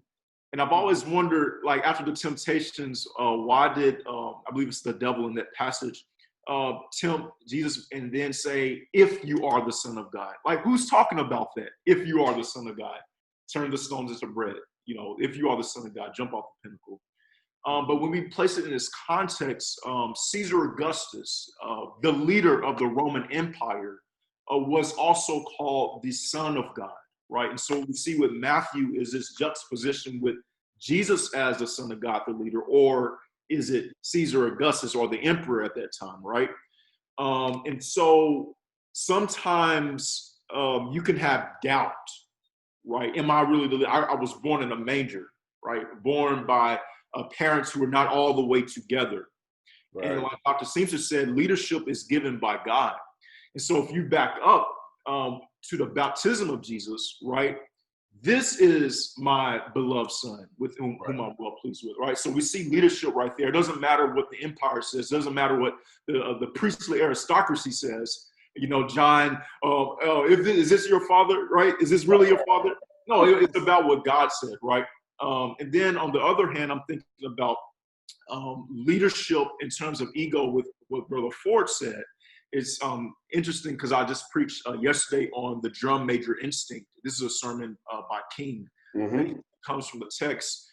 And I've always wondered, like, after the temptations, why did, I believe it's the devil in that passage, tempt Jesus and then say, if you are the Son of God? Like, who's talking about that? If you are the Son of God, turn the stones into bread. If you are the Son of God, jump off the pinnacle. But when we place it in this context, Caesar Augustus, the leader of the Roman Empire, was also called the Son of God, right? And so we see with Matthew is this juxtaposition with Jesus as the Son of God, the leader, or is it Caesar Augustus or the emperor at that time, right? And so sometimes you can have doubt, right? Am I really the leader? I was born in a manger, right? Born by parents who are not all the way together. Right. And like Dr. Seamster said, leadership is given by God. And so if you back up to the baptism of Jesus, right, this is my beloved Son with whom I'm well pleased with, right? So we see leadership right there. It doesn't matter what the empire says. It doesn't matter what the priestly aristocracy says. John, is this your father, right? Is this really your father? No, it's about what God said, right? And then on the other hand, I'm thinking about leadership in terms of ego with what Brother Ford said. It's interesting because I just preached yesterday on the drum major instinct. This is a sermon by King. Mm-hmm. It comes from the text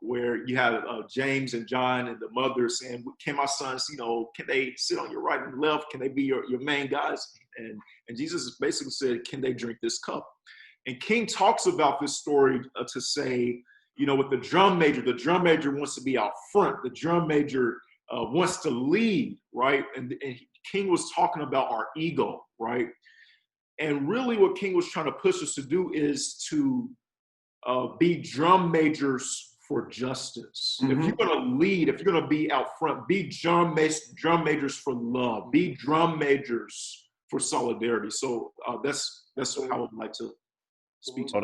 where you have James and John and the mother saying, can my sons, can they sit on your right and left? Can they be your main guys? And Jesus basically said, can they drink this cup? And King talks about this story to say, with the drum major wants to be out front. The drum major wants to lead, right? And King was talking about our ego, right? And really what King was trying to push us to do is to be drum majors for justice. Mm-hmm. If you're going to lead, if you're going to be out front, be drum majors for love. Be drum majors for solidarity. So that's how I would like to speak to.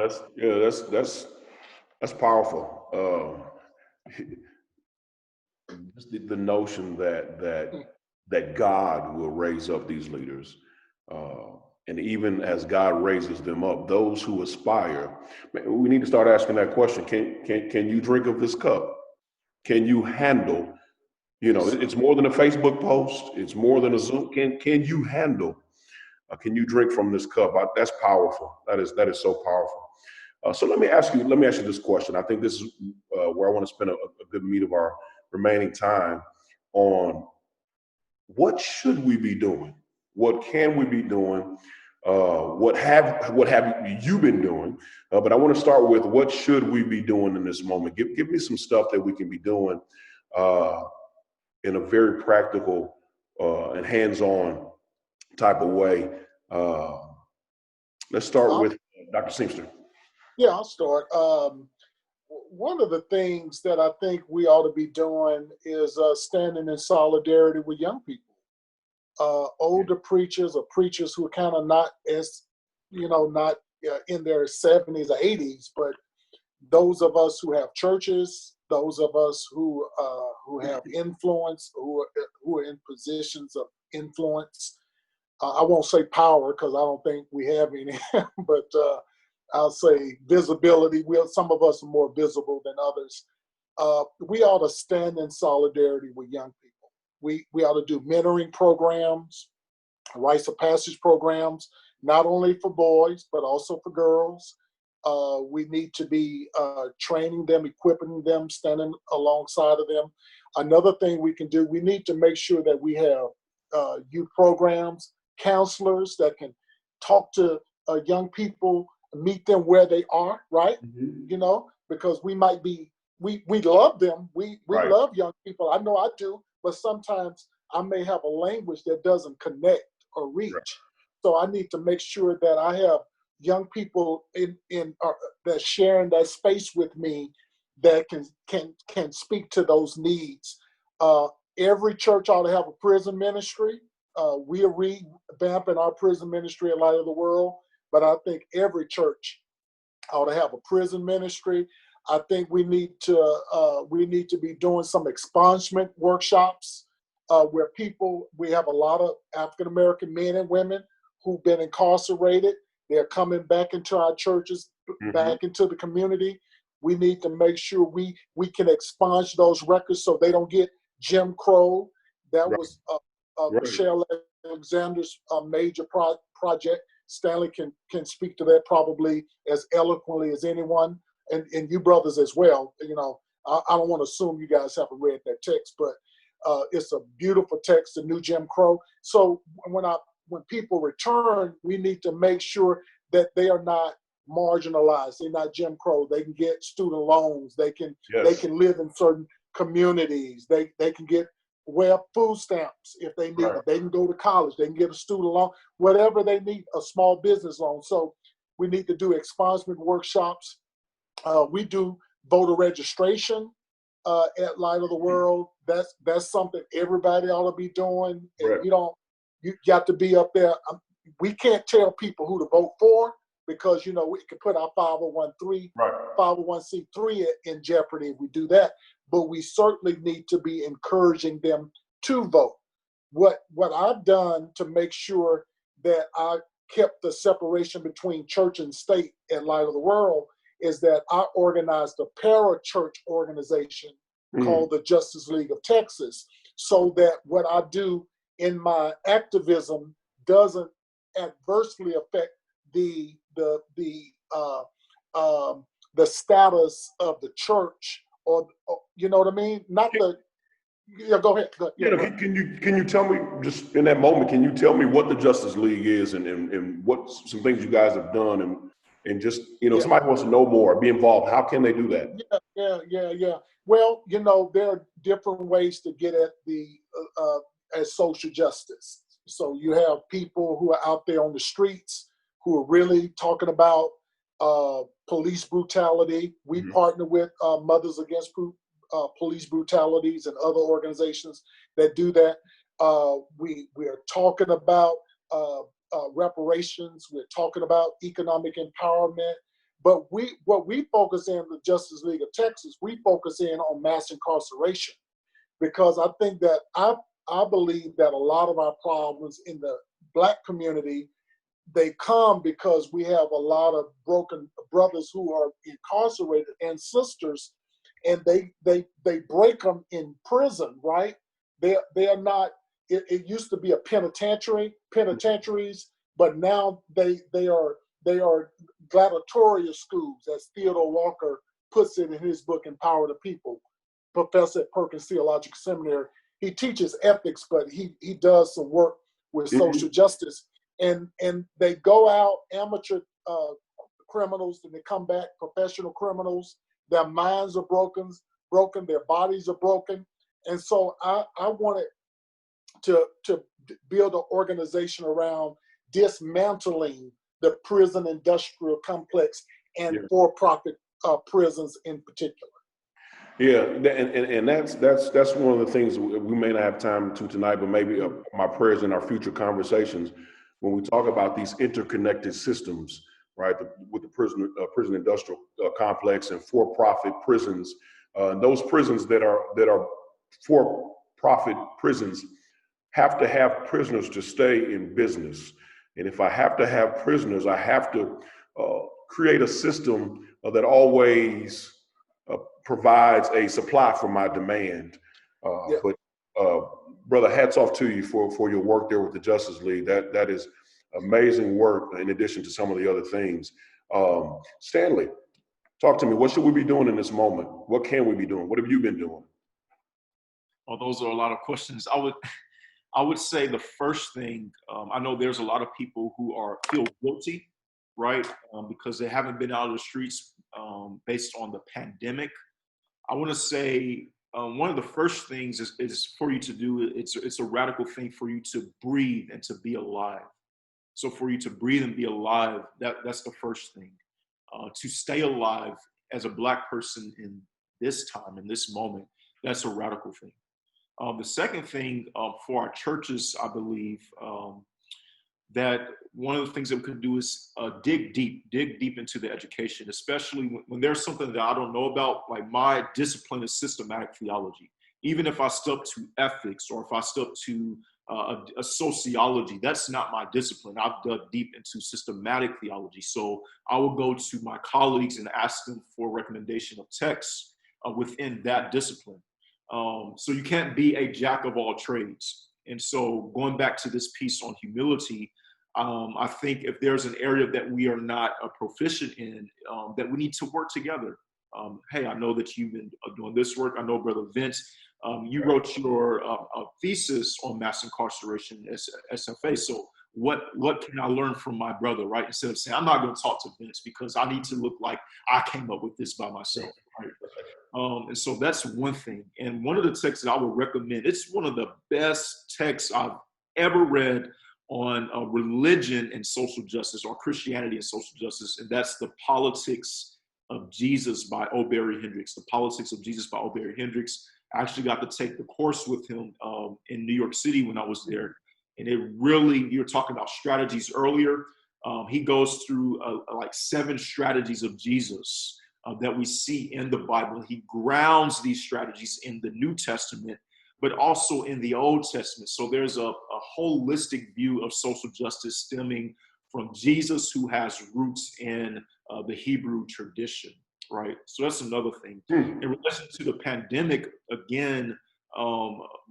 That's powerful. Just the notion that God will raise up these leaders, and even as God raises them up, those who aspire, we need to start asking that question: Can you drink of this cup? Can you handle? It's more than a Facebook post. It's more than a Zoom. Can you handle? Can you drink from this cup? That's powerful. That is so powerful. So let me ask you this question. I think this is where I want to spend a good meat of our remaining time on what should we be doing? What can we be doing? What have you been doing? But I want to start with what should we be doing in this moment? Give me some stuff that we can be doing in a very practical and hands-on type of way. Let's start with Dr. Seamster. Yeah, I'll start. one of the things that I think we ought to be doing is standing in solidarity with young people, older preachers or preachers who are kind of not as, not in their 70s or 80s, but those of us who have churches, those of us who have influence, who are in positions of influence. I won't say power because I don't think we have any, but I'll say visibility. Some of us are more visible than others. We ought to stand in solidarity with young people. We ought to do mentoring programs, rites of passage programs, not only for boys, but also for girls. We need to be training them, equipping them, standing alongside of them. Another thing we can do, we need to make sure that we have youth programs, counselors that can talk to young people, meet them where they are, right? Because we might be, we love them. We Right. love young people. I know I do, but sometimes I may have a language that doesn't connect or reach. Right. So I need to make sure that I have young people that sharing that space with me that can speak to those needs. Every church ought to have a prison ministry. We are revamping our prison ministry in Light of the World, but I think every church ought to have a prison ministry. I think we need to be doing some expungement workshops where we have a lot of African American men and women who've been incarcerated. They're coming back into our churches, back into the community. We need to make sure we can expunge those records so they don't get Jim Crow. That was Michelle Alexander's major project. Stanley can speak to that probably as eloquently as anyone, and you brothers as well. I don't want to assume you guys haven't read that text, but it's a beautiful text, the new Jim Crow. So when people return, we need to make sure that they are not marginalized. They're not Jim Crow. They can get student loans. They can live in certain communities. They can get food stamps if they need it. They can go to college. They can get a student loan, whatever they need, a small business loan. So we need to do expungement workshops. We do voter registration at Light of the World. That's something everybody ought to be doing. And you got to be up there. We can't tell people who to vote for because, we could put our 501c3 in jeopardy if we do that. But we certainly need to be encouraging them to vote. What I've done to make sure that I kept the separation between church and state at Light of the World is that I organized a para-church organization called the Justice League of Texas, so that what I do in my activism doesn't adversely affect the status of the church, or you know what I mean? Not the go ahead. Can you tell me, just in that moment, can you tell me what the Justice League is and what some things you guys have done and just somebody wants to know more, be involved, how can they do that? Yeah. Well, there are different ways to get at at social justice. So you have people who are out there on the streets who are really talking about police brutality. We partner with Mothers Against Police Brutalities and other organizations that do that. We are talking about reparations. We're talking about economic empowerment. But what we focus in the Justice League of Texas, we focus in on mass incarceration, because I think that I believe that a lot of our problems in the Black community, they come because we have a lot of broken brothers who are incarcerated and sisters, and they break them in prison, right? They are not. It used to be a penitentiaries, but now they are gladiatorial schools, as Theodore Walker puts it in his book Empower the People, professor at Perkins Theological Seminary. He teaches ethics, but he does some work with social justice. And they go out, amateur criminals, and they come back professional criminals. Their minds are broken, their bodies are broken. And so I wanted to build an organization around dismantling the prison industrial complex and for-profit prisons in particular. Yeah, and that's one of the things we may not have time to tonight, but maybe my prayers in our future conversations when we talk about these interconnected systems, right? With the prison industrial complex and for-profit prisons, those prisons that are for-profit prisons have to have prisoners to stay in business. And if I have to have prisoners, I have to create a system that always provides a supply for my demand. But brother, hats off to you for your work there with the Justice League. That is amazing work in addition to some of the other things. Stanley, talk to me. What should we be doing in this moment? What can we be doing? What have you been doing? Well, those are a lot of questions. I would say the first thing, I know there's a lot of people who feel guilty, right? Because they haven't been out of the streets based on the pandemic. I want to say one of the first things is for you to do, it's a radical thing for you to breathe and to be alive. So for you to breathe and be alive, that's the first thing. To stay alive as a Black person in this time, in this moment, that's a radical thing. The second thing for our churches, I believe, that one of the things that we could do is dig deep into the education, especially when there's something that I don't know about. Like, my discipline is systematic theology. Even if I step to ethics or if I step to a sociology, that's not my discipline. I've dug deep into systematic theology. So I will go to my colleagues and ask them for recommendation of texts within that discipline. So you can't be a jack of all trades. And so going back to this piece on humility, I think if there's an area that we are not proficient in, that we need to work together. Hey, I know that you've been doing this work. I know Brother Vince, you wrote your thesis on mass incarceration as SFA. So what can I learn from my brother, right? Instead of saying, I'm not going to talk to Vince because I need to look like I came up with this by myself, right? And so that's one thing. And one of the texts that I would recommend, it's one of the best texts I've ever read on religion and social justice, or Christianity and social justice, and that's The Politics of Jesus by O. Barry Hendricks. The Politics of Jesus by O. Barry Hendricks. I actually got to take the course with him in New York City when I was there. And it really, you were talking about strategies earlier. He goes through like 7 strategies of Jesus that we see in the Bible. He grounds these strategies in the New Testament, but also in the Old Testament. So there's a holistic view of social justice stemming from Jesus, who has roots in the Hebrew tradition, right? So that's another thing. In relation to the pandemic, again,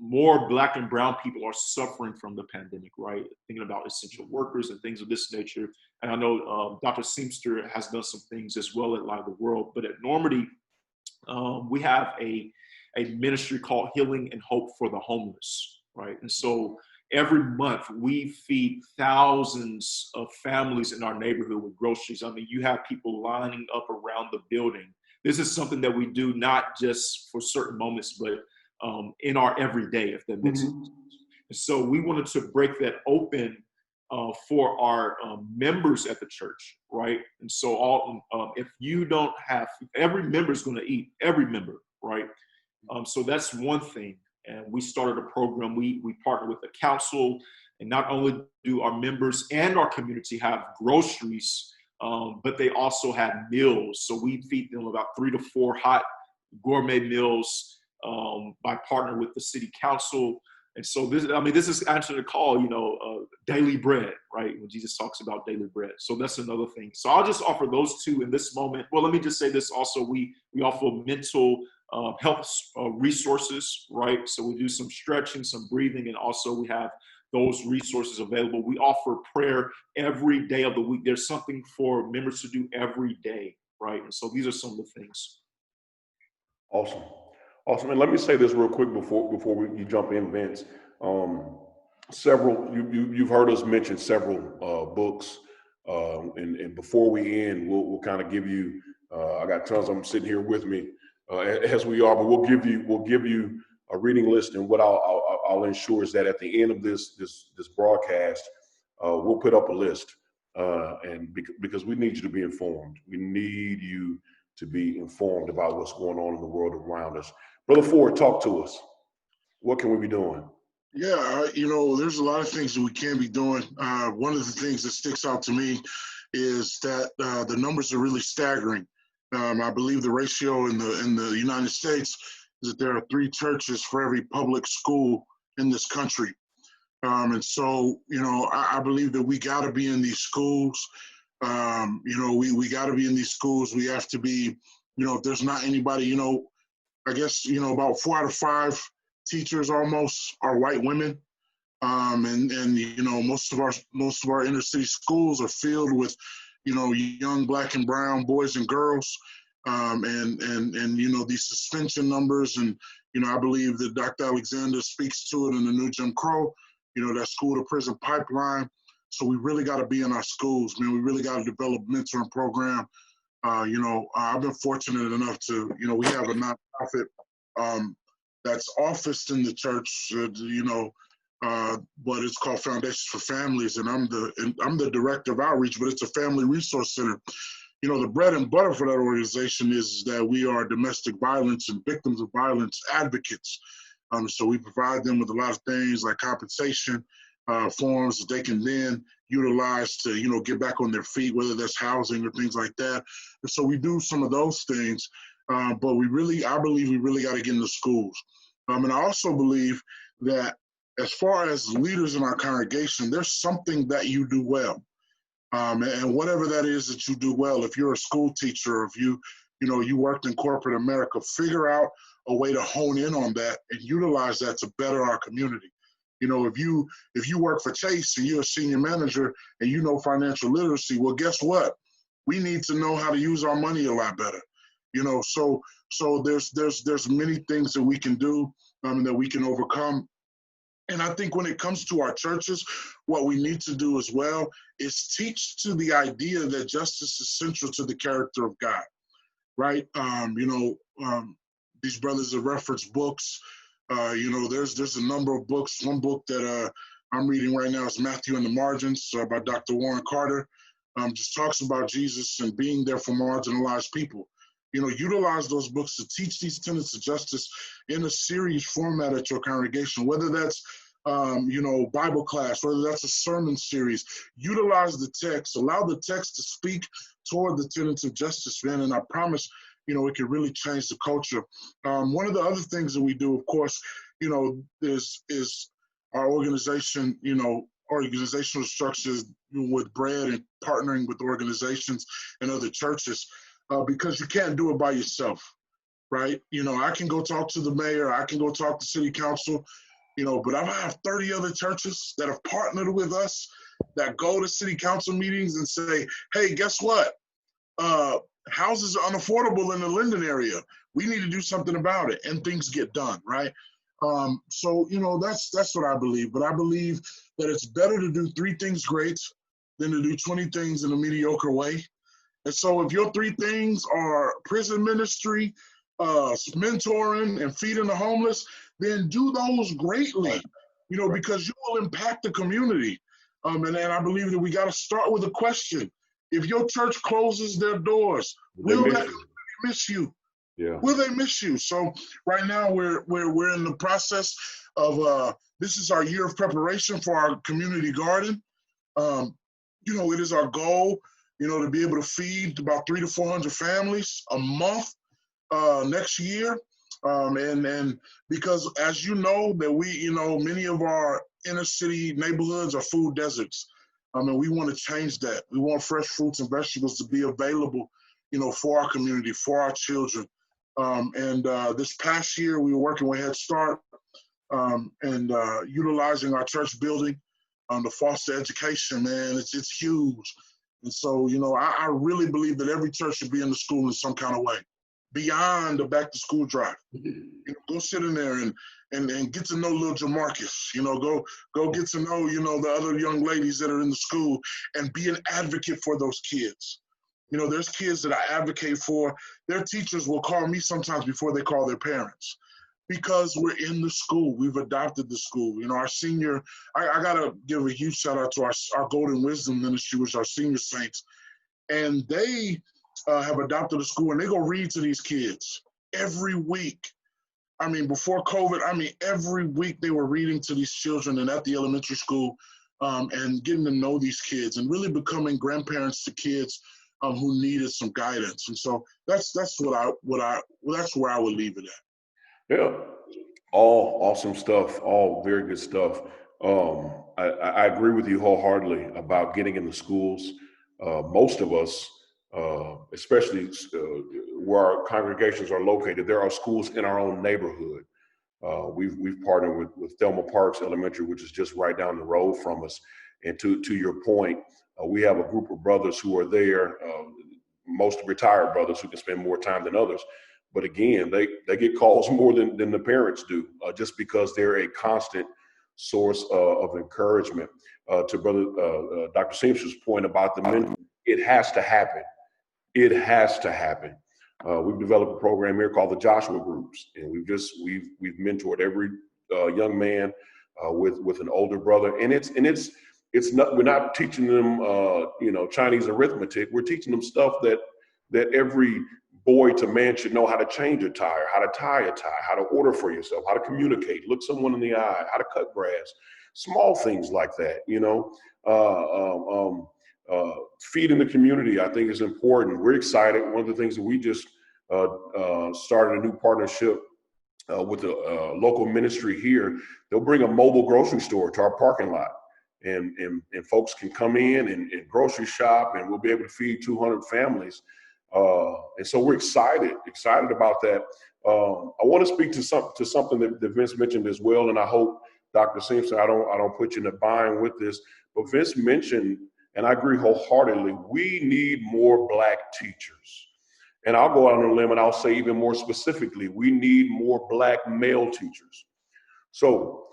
more Black and brown people are suffering from the pandemic, right? Thinking about essential workers and things of this nature. And I know Dr. Seamster has done some things as well at Light of the World, but at Normandy, we have a ministry called Healing and Hope for the Homeless, right? And so every month we feed thousands of families in our neighborhood with groceries. I mean, you have people lining up around the building. This is something that we do not just for certain moments, but in our everyday, if that makes sense. And so we wanted to break that open for our members at the church, right? And so if you don't have, every member is going to eat, every member, right? So that's one thing. And we started a program. We partner with the council, and not only do our members and our community have groceries, but they also have meals. So we feed them about 3 to 4 hot gourmet meals by partnering with the city council. And so this is answering the call, daily bread, right? When Jesus talks about daily bread. So that's another thing. So I'll just offer those 2 in this moment. Well, let me just say this also. We offer mental health resources, right? So we do some stretching, some breathing, and also we have those resources available. We offer prayer every day of the week. There's something for members to do every day, right? And so these are some of the things. Awesome. And let me say this real quick before you jump in, Vince. You've heard us mention several books, and before we end, we'll kind of give you. I got tons of them sitting here with me as we are, but we'll give you a reading list, and what I'll ensure is that at the end of this broadcast, we'll put up a list, and because we need you to be informed, we need you to be informed about what's going on in the world around us. Brother Ford, talk to us. What can we be doing? Yeah, there's a lot of things that we can be doing. One of the things that sticks out to me is that the numbers are really staggering. I believe the ratio in the United States is that there are 3 churches for every public school in this country. And so, I believe that we got to be in these schools. We got to be in these schools. We have to be, if there's not anybody, I guess, about 4 out of 5 teachers almost are white women. And most of our inner city schools are filled with, young Black and brown boys and girls. And these suspension numbers, and, I believe that Dr. Alexander speaks to it in the new Jim Crow, that school to prison pipeline. So we really got to be in our schools, man. We really got to develop a mentoring program. I've been fortunate enough to, we have a nonprofit that's officed in the church, but it's called Foundations for Families, and I'm the director of outreach, but it's a family resource center. The bread and butter for that organization is that we are domestic violence and victims of violence advocates. So we provide them with a lot of things like compensation forms that they can then utilize to, get back on their feet, whether that's housing or things like that. And so we do some of those things, but I believe we really got to get into schools. And I also believe that as far as leaders in our congregation, there's something that you do well. And whatever that is that you do well, if you're a school teacher, if you worked in corporate America, figure out a way to hone in on that and utilize that to better our community. If you work for Chase and you're a senior manager and you know financial literacy, well, guess what? We need to know how to use our money a lot better. So there's many things that we can do that we can overcome. And I think when it comes to our churches, what we need to do as well is teach to the idea that justice is central to the character of God, right? These brothers have referenced books. There's a number of books. One book that I'm reading right now is Matthew and the Margins by Dr. Warren Carter. Just talks about Jesus and being there for marginalized people. Utilize those books to teach these tenets of justice in a series format at your congregation, whether that's, Bible class, whether that's a sermon series. Utilize the text, allow the text to speak toward the tenets of justice, man, and I promise, it can really change the culture. One of the other things that we do, of course, is our organization, organizational structures with bread and partnering with organizations and other churches. Because you can't do it by yourself, right? I can go talk to the mayor, I can go talk to city council, but I have 30 other churches that have partnered with us that go to city council meetings and say, hey, guess what? Houses are unaffordable in the Linden area. We need to do something about it, and things get done, right? So that's what I believe. But I believe that it's better to do 3 things great than to do 20 things in a mediocre way. And so if your 3 things are prison ministry, mentoring, and feeding the homeless, then do those greatly, because you will impact the community. And I believe that we got to start with a question. If your church closes their doors, will that community miss you? Yeah. Will they miss you? So right now we're in the process of, this is our year of preparation for our community garden. It is our goal to be able to feed about 300 to 400 families a month next year. And because as you know, that we, many of our inner city neighborhoods are food deserts. And we want to change that. We want fresh fruits and vegetables to be available, for our community, for our children. This past year, we were working with Head Start and utilizing our church building to foster education, man. It's huge. And so, I really believe that every church should be in the school in some kind of way, beyond the back to school drive. Go sit in there and get to know little Jamarcus, go get to know, the other young ladies that are in the school and be an advocate for those kids. There's kids that I advocate for. Their teachers will call me sometimes before they call their parents, because we're in the school. We've adopted the school. Our senior, I got to give a huge shout out to our Golden Wisdom Ministry, which are senior saints. And they have adopted a school, and they go read to these kids every week. I mean, before COVID, every week they were reading to these children and at the elementary school, and getting to know these kids and really becoming grandparents to kids who needed some guidance. And so that's where I would leave it at. Yeah, all awesome stuff, all very good stuff. I agree with you wholeheartedly about getting in the schools. Most of us, especially where our congregations are located, there are schools in our own neighborhood. We've partnered with Thelma Parks Elementary, which is just right down the road from us. And to your point, we have a group of brothers who are there, most retired brothers who can spend more time than others. But again, they get calls more than the parents do, just because they're a constant source of encouragement. To Brother Dr. Seamster's point about the men, it has to happen. It has to happen. We've developed a program here called the Joshua Groups, and we've mentored every young man with an older brother, and it's not, we're not teaching them Chinese arithmetic. We're teaching them stuff that every boy to man should know: how to change a tire, how to tie a tie, how to order for yourself, how to communicate, look someone in the eye, how to cut grass, small things like that. Feeding the community, I think, is important. We're excited. One of the things that we just started a new partnership with a local ministry here. They'll bring a mobile grocery store to our parking lot, and folks can come in and grocery shop, and we'll be able to feed 200 families. And so we're excited about that. I want to speak to something that Vince mentioned as well, and I hope, Dr. Seamster, I don't put you in a bind with this, but Vince mentioned, and I agree wholeheartedly, we need more Black teachers. And I'll go out on a limb and I'll say even more specifically, we need more Black male teachers. So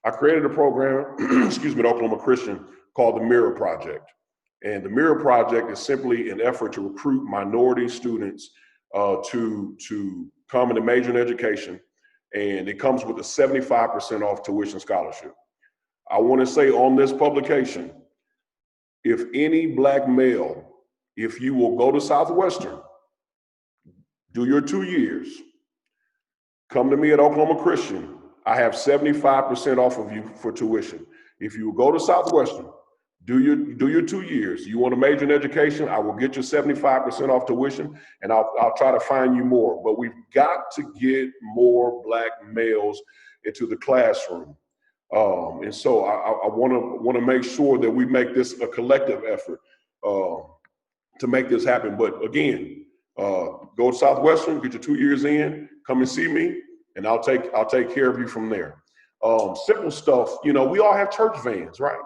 I created a program, at Oklahoma Christian, called the Mirror Project. And the Mirror Project is simply an effort to recruit minority students to come and major in education. And it comes with a 75% off tuition scholarship. I want to say on this publication, if any Black male, if you will go to Southwestern, do your 2 years, come to me at Oklahoma Christian, I have 75% off of you for tuition. If you will go to Southwestern, do your 2 years. You want to major in education, I will get you 75% off tuition, and I'll try to find you more. But we've got to get more Black males into the classroom. And so I want to make sure that we make this a collective effort to make this happen. But again, go to Southwestern, get your 2 years in, come and see me, and I'll take care of you from there. Simple stuff. We all have church vans, right?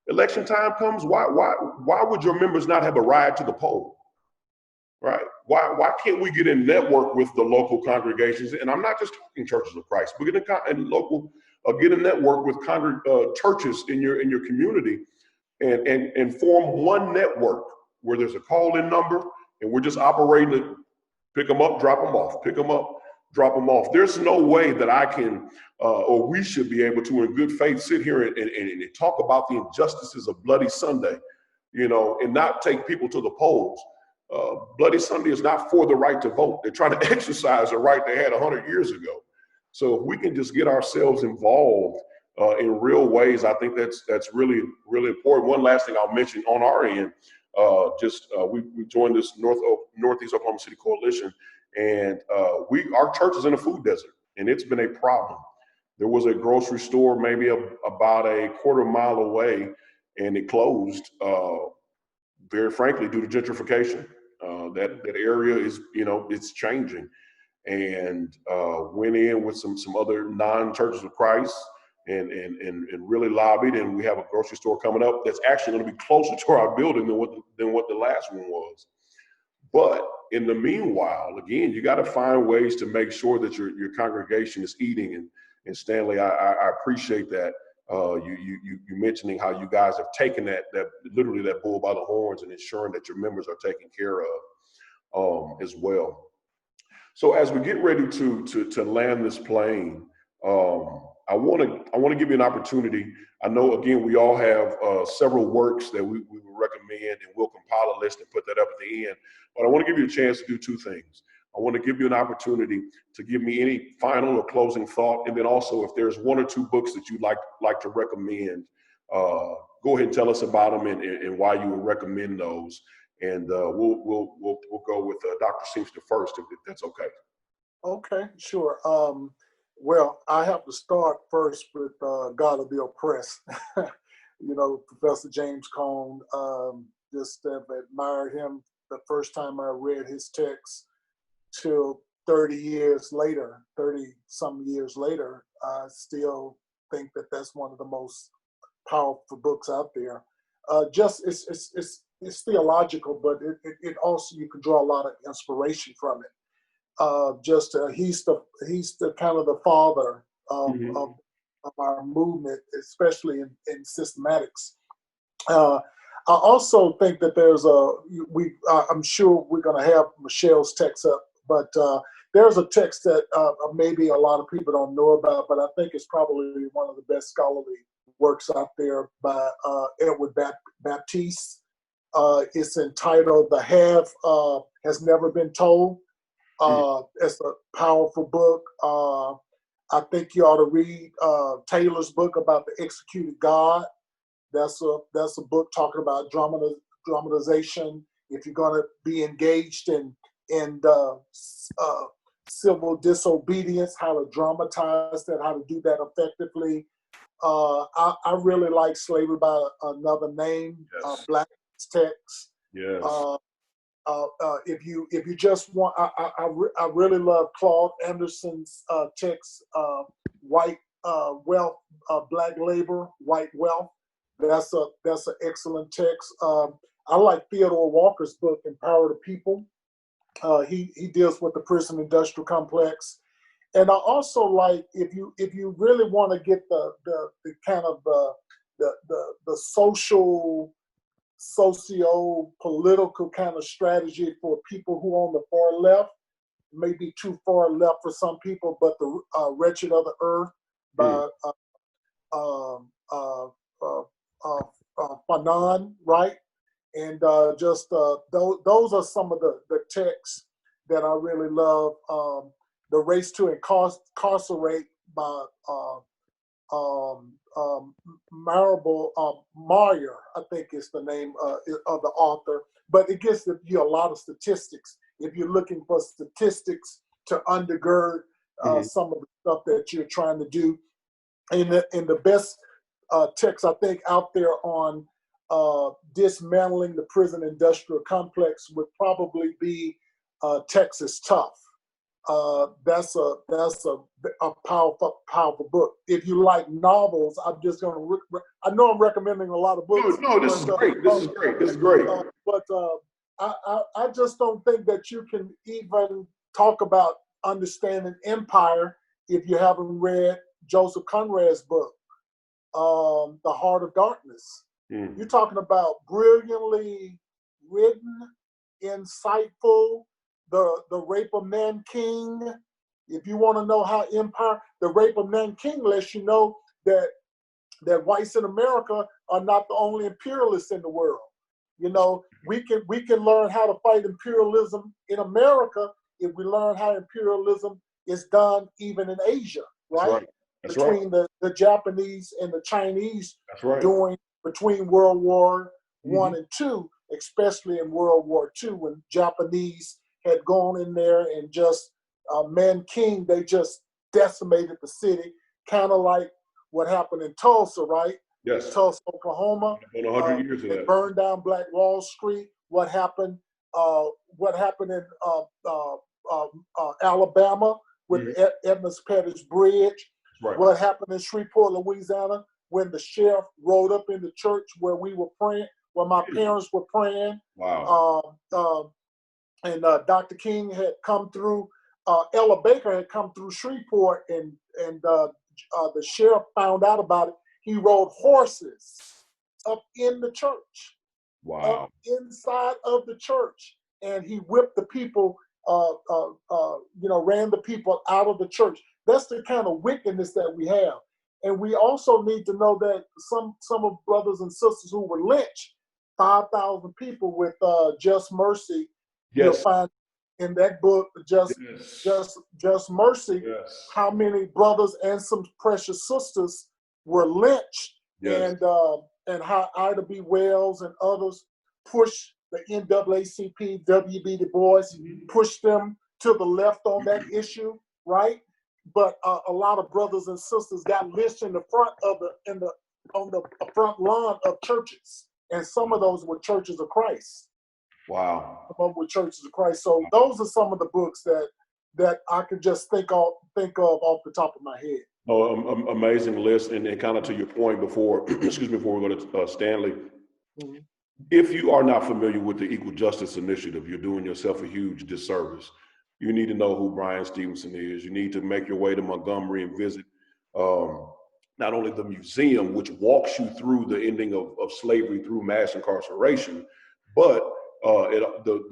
Election time comes. Why would your members not have a ride to the poll, right? Why can't we get in network with the local congregations? And I'm not just talking Churches of Christ. We're get a network with churches in your community, and form one network where there's a call-in number, and we're just operating to pick them up, drop them off, pick them up, drop them off. There's no way that I can, or we should be able to, in good faith, sit here and talk about the injustices of Bloody Sunday, and not take people to the polls. Bloody Sunday is not for the right to vote. They're trying to exercise a right they had 100 years ago. So if we can just get ourselves involved in real ways, I think that's really, really important. One last thing I'll mention on our end, we joined this Northeast Oklahoma City Coalition, and our church is in a food desert, and it's been a problem. There was a grocery store maybe about a quarter mile away, and it closed, very frankly, due to gentrification. That area is, it's changing, and went in with some other non-Churches of Christ and really lobbied, and we have a grocery store coming up that's actually going to be closer to our building than what the last one was. But in the meanwhile, again, you got to find ways to make sure that your congregation is eating. And Stanley, I appreciate that. You mentioning how you guys have taken that literally that bull by the horns and ensuring that your members are taken care of as well. So as we get ready to land this plane, I want to give you an opportunity. I know, again, we all have several works that we would recommend, and we'll compile a list and put that up at the end. But I want to give you a chance to do two things. I want to give you an opportunity to give me any final or closing thought, and then also if there's one or two books that you'd like to recommend, go ahead and tell us about them and why you would recommend those. And we'll go with Dr. Seamster first, if that's okay. Okay, sure. Well, I have to start first with God of the Oppressed. Professor James Cone, just admired him the first time I read his text till 30 some years later. I still think that that's one of the most powerful books out there. It's theological, but it also, you can draw a lot of inspiration from it. He's the kind of the father of our movement, especially in systematics. I also think that I'm sure we're going to have Michelle's text up, but there's a text that maybe a lot of people don't know about, but I think it's probably one of the best scholarly works out there by Edward Baptiste. It's entitled "The Half Has Never Been Told." It's a powerful book. I think you ought to read Taylor's book about the executed God. That's a book talking about dramatization. If you're going to be engaged in civil disobedience, how to dramatize that, how to do that effectively. I really like Slavery by Another Name, Yes. Black's text. Yes. If you just want, I really love Claude Anderson's text, White Wealth, Black Labor, White Wealth. That's an excellent text. I like Theodore Walker's book, Empower the People. He deals with the prison industrial complex. And I also like, if you really want to get the kind of the socio-political kind of strategy for people who are on the far left, maybe too far left for some people, but the Wretched of the Earth by Fanon, right? And those are some of the texts that I really love. The Race to Incarcerate by Maryer, I think is the name of the author. But it gives you a lot of statistics. If you're looking for statistics to undergird some of the stuff that you're trying to do. And the best text, I think, out there on dismantling the prison industrial complex would probably be Texas Tough. That's a powerful book. If you like novels, I'm just going to. I know I'm recommending a lot of books. No, this is great. This is great. But I just don't think that you can even talk about understanding empire if you haven't read Joseph Conrad's book, The Heart of Darkness. You're talking about brilliantly written, insightful. The Rape of Nanking. If you want to know how empire, the Rape of Nanking lets you know that whites in America are not the only imperialists in the world. You know, we can learn how to fight imperialism in America if we learn how imperialism is done even in Asia, right? That's between right. the Japanese and the Chinese That's right. between World War I and II, especially in World War II, when Japanese had gone in there and just Nanking, they just decimated the city, kind of like what happened in Tulsa, right? Yes. Tulsa, Oklahoma. 100 years of They that. burned down Black Wall Street. What happened in Alabama with Edmunds Pettus Bridge? Right. What happened in Shreveport, Louisiana, when the sheriff rode up in the church where we were praying, where my parents were praying? Wow. And Dr. King had come through. Ella Baker had come through Shreveport, and the sheriff found out about it. He rode horses up in the church. Wow. Up inside of the church, and he whipped the people. Ran the people out of the church. That's the kind of wickedness that we have. And we also need to know that some of brothers and sisters who were lynched, 5,000 people with Just Mercy, you'll Yes. find in that book, Just Mercy, Yes. how many brothers and some precious sisters were lynched, Yes. and how Ida B. Wells and others pushed the NAACP, W.B. Du Bois, pushed them to the left on that issue, right? But a lot of brothers and sisters got lynched in the front of on the front lawn of churches, and some of those were churches of Christ. Wow. Some of them were churches of Christ. So those are some of the books that I could just think of off the top of my head. Oh, amazing list, and kind of to your point before, excuse me, before we go to Stanley. Mm-hmm. If you are not familiar with the Equal Justice Initiative, you're doing yourself a huge disservice. You need to know who Brian Stevenson is. You need to make your way to Montgomery and visit not only the museum, which walks you through the ending of slavery through mass incarceration, but the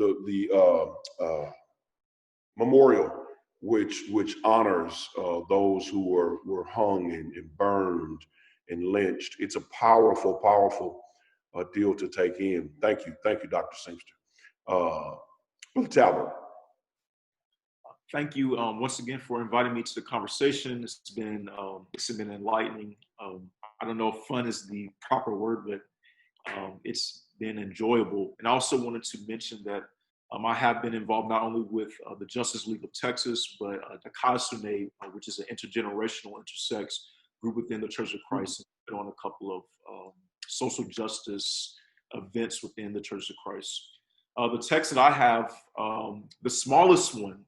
memorial, which honors those who were hung and burned and lynched. It's a powerful, powerful deal to take in. Thank you, Dr. Seamster. Brother Talbert. Thank you once again for inviting me to the conversation. It's been enlightening. I don't know if fun is the proper word, but it's been enjoyable. And I also wanted to mention that I have been involved not only with the Justice League of Texas, but the Kasune, which is an intergenerational intersex group within the Church of Christ, and been on a couple of social justice events within the Church of Christ. The text that I have, the smallest one,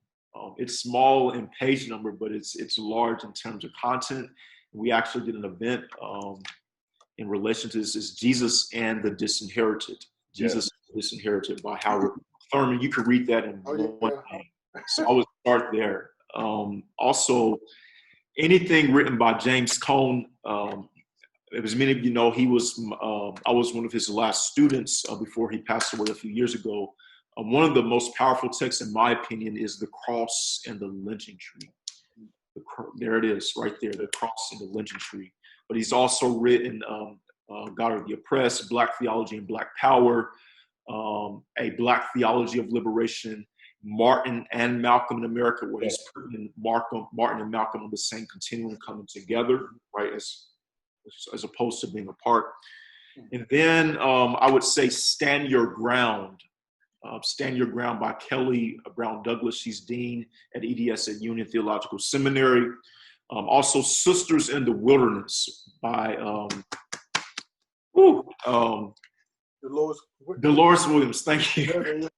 it's small in page number, but it's large in terms of content. We actually did an event in relation to this, is Jesus and the Disinherited. Jesus and the Disinherited by Howard Thurman. You could read that in one day. So I would start there. Also, anything written by James Cone, as many of you know, I was one of his last students before he passed away a few years ago. One of the most powerful texts, in my opinion, is The Cross and the Lynching Tree. There it is, right there, The Cross and the Lynching Tree. But he's also written God of the Oppressed, Black Theology and Black Power, a Black Theology of Liberation, Martin and Malcolm in America, where he's putting Martin and Malcolm on the same continuum coming together, right, as opposed to being apart. And then I would say Stand Your Ground. Stand Your Ground by Kelly Brown Douglas. She's dean at EDS at Union Theological Seminary. Also Sisters in the Wilderness by Dolores Williams. Thank you.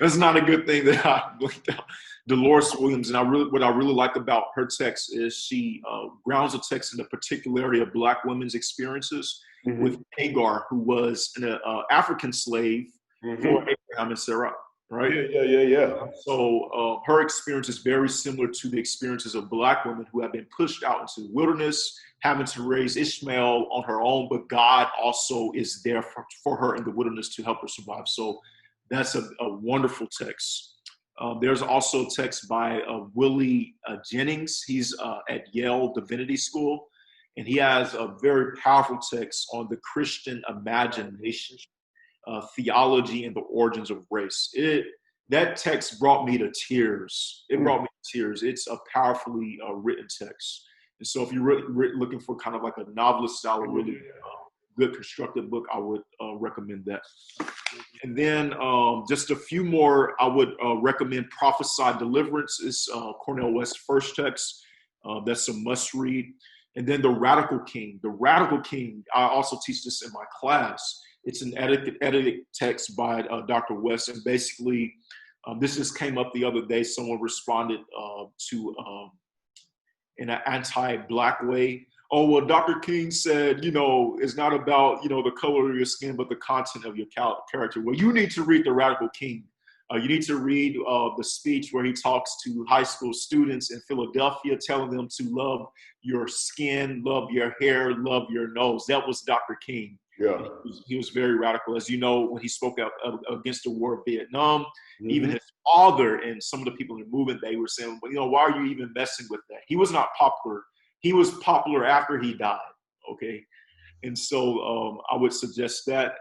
That's not a good thing that I blinked out. Dolores Williams, and what I really like about her text is she grounds the text in the particularity of Black women's experiences with Hagar, who was an African slave for Abraham and Sarah, right? Yeah. So her experience is very similar to the experiences of Black women who have been pushed out into the wilderness, having to raise Ishmael on her own, but God also is there for her in the wilderness to help her survive. So that's a wonderful text. There's also a text by Willie Jennings. He's at Yale Divinity School, and he has a very powerful text on the Christian imagination, theology, and the origins of race. That text brought me to tears. It brought me to tears. It's a powerfully written text. And so if you're really looking for kind of like a novelist style, really good constructed book, I would recommend that. And then just a few more, I would recommend Prophesied Deliverance. Is Cornel West's first text. That's a must read. And then The Radical King. The Radical King, I also teach this in my class. It's an edited text by Dr. West. And basically, this just came up the other day. Someone responded to in an anti-Black way. Oh, well, Dr. King said, it's not about, the color of your skin, but the content of your character. Well, you need to read The Radical King. You need to read the speech where he talks to high school students in Philadelphia, telling them to love your skin, love your hair, love your nose. That was Dr. King. Yeah. He was very radical. As you know, when he spoke out against the war of Vietnam, even his father and some of the people in the movement, they were saying, well, why are you even messing with that? He was not popular he was popular after he died. Okay. And so I would suggest that.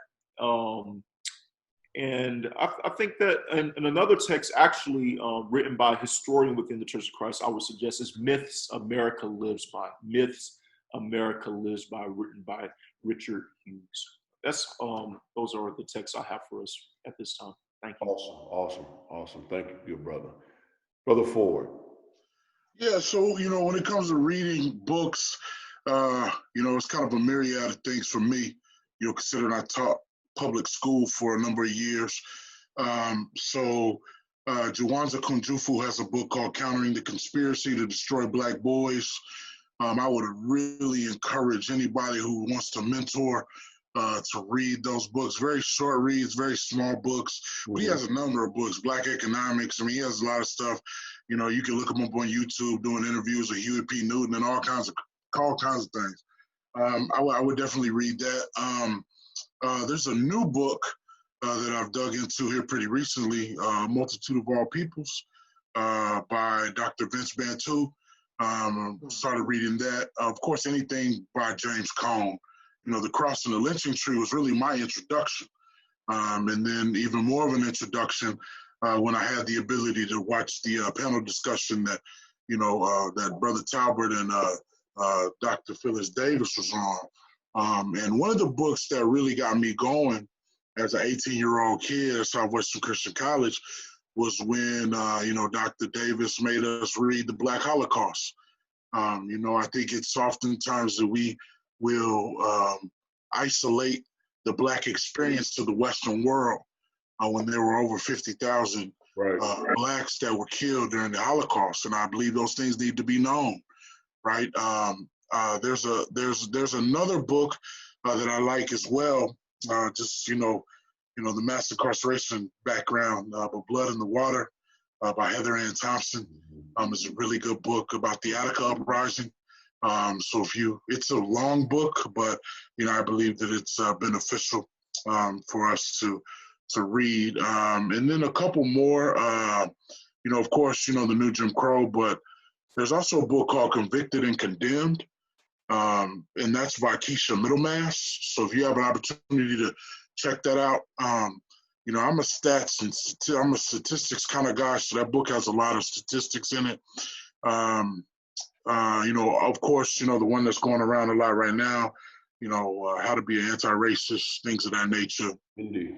And I think that in another text actually written by a historian within the Church of Christ, I would suggest is Myths America Lives By. Myths America Lives By, written by Richard Hughes. That's those are the texts I have for us at this time. Thank you. Awesome. Thank you, good brother. Brother Ford. Yeah, so, when it comes to reading books, it's kind of a myriad of things for me, considering I taught public school for a number of years. Juwanza Kunjufu has a book called Countering the Conspiracy to Destroy Black Boys. I would really encourage anybody who wants to mentor to read those books. Very short reads, very small books. But he has a number of books, Black Economics. I mean, he has a lot of stuff. You can look him up on YouTube doing interviews with Huey P. Newton and all kinds of things. I would definitely read that. There's a new book that I've dug into here pretty recently, Multitude of All Peoples, by Dr. Vince Bantu. Started reading that. Of course, anything by James Cone. The Cross and the Lynching Tree was really my introduction. And then even more of an introduction when I had the ability to watch the panel discussion that, that Brother Talbert and Dr. Phyllis Davis was on. And one of the books that really got me going as an 18-year-old kid at Southwestern Christian College was when, Dr. Davis made us read The Black Holocaust. I think it's oftentimes that we will isolate the Black experience to the Western world when there were over 50,000 Blacks that were killed during the Holocaust. And I believe those things need to be known, right? There's another book that I like as well, the mass incarceration background, but Blood in the Water by Heather Ann Thompson is a really good book about the Attica uprising. It's a long book, but I believe that it's beneficial for us to read. And then a couple more, of course, the new Jim Crow, but there's also a book called Convicted and Condemned, and that's by Keisha Middlemass. So if you have an opportunity to check that out, I'm a statistics kind of guy, so that book has a lot of statistics in it. Of course, the one that's going around a lot right now, how to be an anti-racist, things of that nature. Indeed.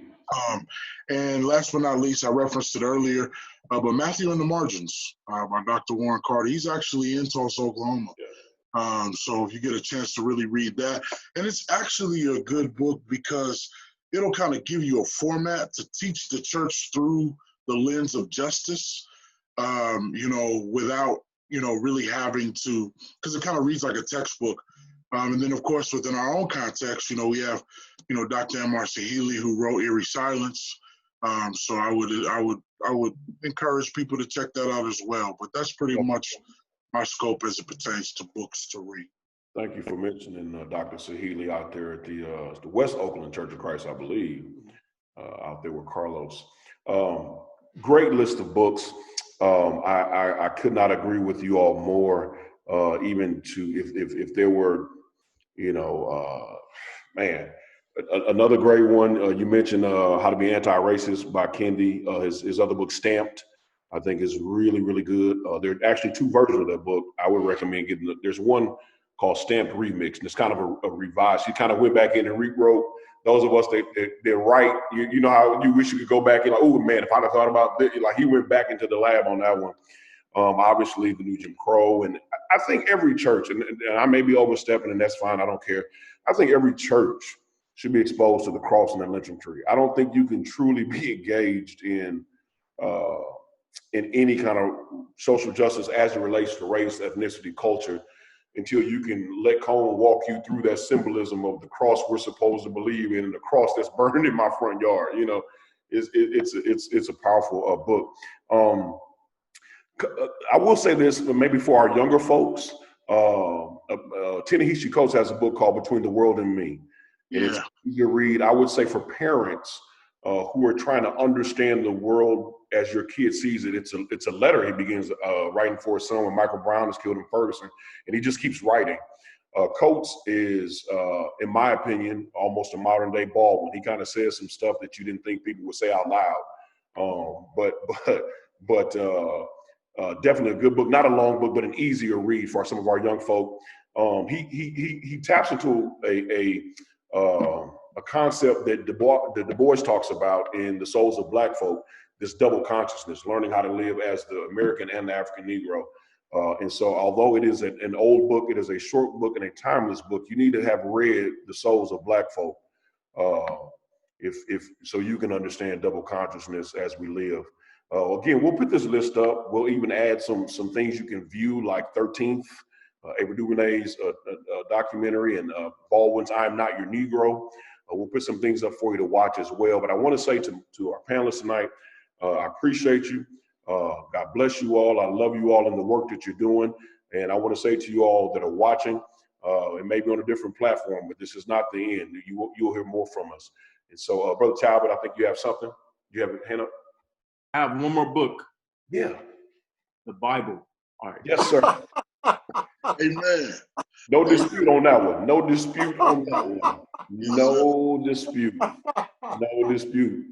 And last but not least, I referenced it earlier, but Matthew and the Margins by Dr. Warren Carter. He's actually in Tulsa, Oklahoma. So if you get a chance to really read that, and it's actually a good book because it'll kind of give you a format to teach the church through the lens of justice, without, really having to, because it kind of reads like a textbook. And then, of course, within our own context, we have, Dr. M.R.C. Healy, who wrote Eerie Silence. So I would encourage people to check that out as well. But that's pretty much my scope as it pertains to books to read. Thank you for mentioning Dr. Sahili out there at the West Oakland Church of Christ, I believe, out there with Carlos. Great list of books. I could not agree with you all more. Even if there were, another great one. You mentioned How to Be Anti-Racist by Kendi. His other book, Stamped, I think is really, really good. There are actually two versions of that book. I would recommend getting. There's one called Stamped Remix, and it's kind of a revised. He kind of went back in and rewrote. Those of us that write, you know how you wish you could go back and like, oh man, if I'd have thought about this, like he went back into the lab on that one. Obviously the new Jim Crow, and I think every church, and I may be overstepping, and that's fine, I don't care. I think every church should be exposed to the cross and the lynching tree. I don't think you can truly be engaged in any kind of social justice as it relates to race, ethnicity, culture, until you can let Cone walk you through that symbolism of the cross we're supposed to believe in, and the cross that's burning in my front yard. It's a powerful book. I will say this, maybe for our younger folks, Ta-Nehisi Coates has a book called Between the World and Me. And it's easy to read. I would say for parents who are trying to understand the world as your kid sees it, it's a letter he begins writing for his son when Michael Brown is killed in Ferguson, and he just keeps writing. Coates is, in my opinion, almost a modern day Baldwin. He kind of says some stuff that you didn't think people would say out loud. But definitely a good book, not a long book, but an easier read for some of our young folk. He taps into a concept that Du Bois talks about in The Souls of Black Folk, this double consciousness, learning how to live as the American and the African Negro. And so although it is an old book, it is a short book and a timeless book, you need to have read The Souls of Black Folk if so you can understand double consciousness as we live. Again, we'll put this list up. We'll even add some things you can view, like 13th, Ava DuVernay's documentary, and Baldwin's I Am Not Your Negro. We'll put some things up for you to watch as well. But I want to say to our panelists tonight, I appreciate you. God bless you all. I love you all in the work that you're doing. And I want to say to you all that are watching, and maybe on a different platform, but this is not the end. You'll hear more from us. And so, Brother Talbert, I think you have something. You have a hand up? I have one more book. Yeah. The Bible. All right. Yes, sir. Amen. No dispute on that one. No dispute on that one. No dispute. No dispute.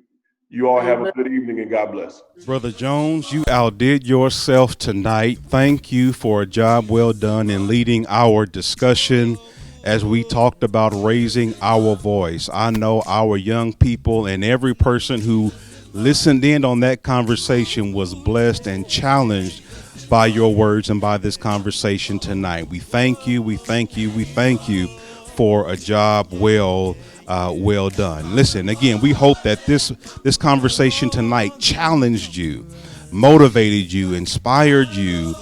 You all have a good evening and God bless. Brother Jones, you outdid yourself tonight. Thank you for a job well done in leading our discussion as we talked about raising our voice. I know our young people and every person who listened in on that conversation was blessed and challenged by your words and by this conversation tonight. We thank you. We thank you. We thank you for a job well done. Listen, again, we hope that this conversation tonight challenged you, motivated you, inspired you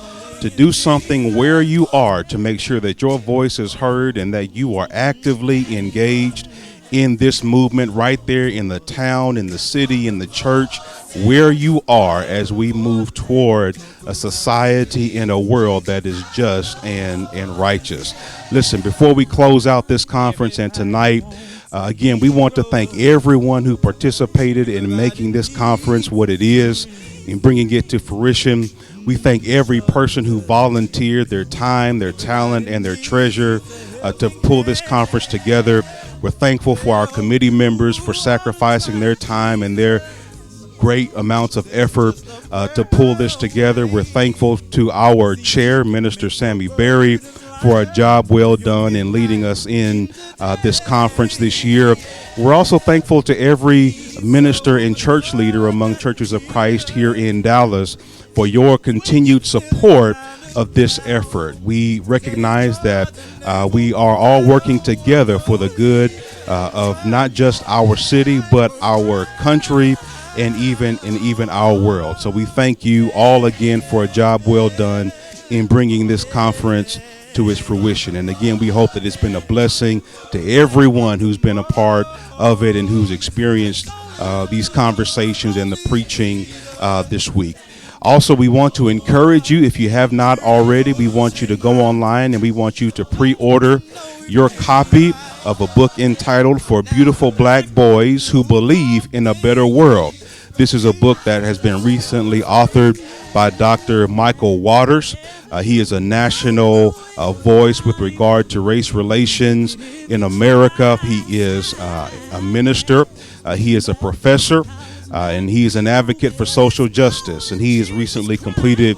to do something where you are to make sure that your voice is heard and that you are actively engaged in this movement right there in the town, in the city, in the church, where you are as we move toward a society and a world that is just and righteous. Listen, before we close out this conference and tonight, again, we want to thank everyone who participated in making this conference what it is, in bringing it to fruition. We thank every person who volunteered their time, their talent, and their treasure to pull this conference together. We're thankful for our committee members for sacrificing their time and their great amounts of effort to pull this together. We're thankful to our chair, Minister Sammy Berry, for a job well done in leading us in this conference this year. We're also thankful to every minister and church leader among Churches of Christ here in Dallas for your continued support of this effort. We recognize that we are all working together for the good of not just our city, but our country and even our world. So we thank you all again for a job well done in bringing this conference to its fruition. And again, we hope that it's been a blessing to everyone who's been a part of it and who's experienced these conversations and the preaching this week. Also, we want to encourage you, if you have not already, we want you to go online and we want you to pre-order your copy of a book entitled For Beautiful Black Boys Who Believe in a Better World. This is a book that has been recently authored by Dr. Michael Waters. He is a national voice with regard to race relations in America. He is a minister. He is a professor. And he is an advocate for social justice. And he has recently completed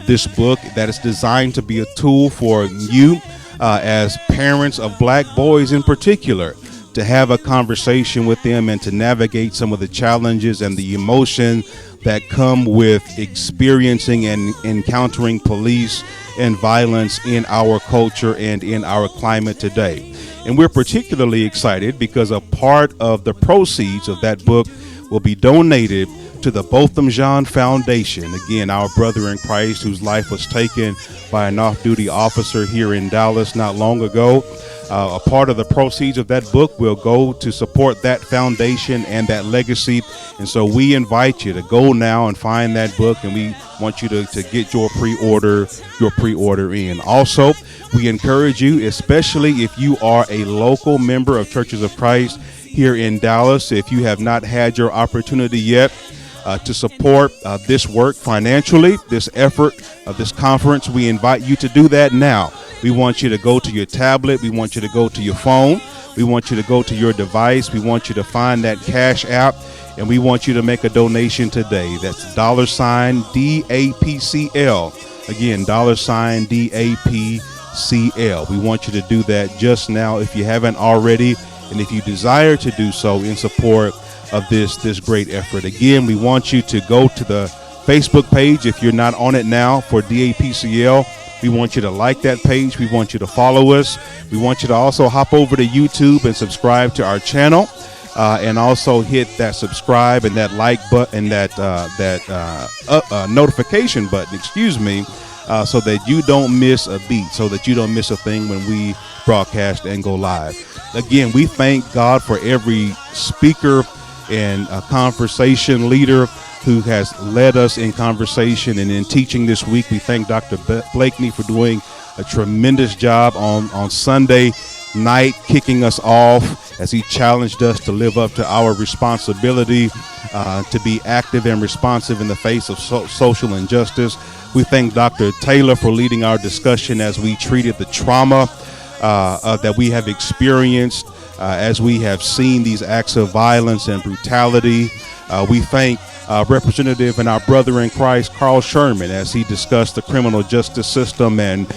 this book that is designed to be a tool for you as parents of black boys in particular, to have a conversation with them and to navigate some of the challenges and the emotion that come with experiencing and encountering police and violence in our culture and in our climate today. And we're particularly excited because a part of the proceeds of that book will be donated to the Botham Jean Foundation. Again, our brother in Christ whose life was taken by an off-duty officer here in Dallas not long ago. A part of the proceeds of that book will go to support that foundation and that legacy. And so we invite you to go now and find that book, and we want you to get your pre-order in. Also, we encourage you, especially if you are a local member of Churches of Christ here in Dallas, if you have not had your opportunity yet to support this work financially, this effort of this conference, we invite you to do that now. We want you to go to your tablet. We want you to go to your phone. We want you to go to your device. We want you to find that Cash App, and we want you to make a donation today. That's $DAPCL. Again, $DAPCL. We want you to do that just now if you haven't already, and if you desire to do so in support of this great effort. Again, we want you to go to the Facebook page if you're not on it now for DAPCL. We want you to like that page. We want you to follow us. We want you to also hop over to YouTube and subscribe to our channel, and also hit that subscribe and that like button and that notification button, so that you don't miss a beat, so that you don't miss a thing when we broadcast and go live. Again, we thank God for every speaker and conversation leader who has led us in conversation and in teaching this week. We thank Dr. Blakeney for doing a tremendous job on Sunday night, kicking us off as he challenged us to live up to our responsibility to be active and responsive in the face of social injustice. We thank Dr. Taylor for leading our discussion as we treated the trauma that we have experienced as we have seen these acts of violence and brutality. We thank Representative and our brother in Christ, Carl Sherman, as he discussed the criminal justice system and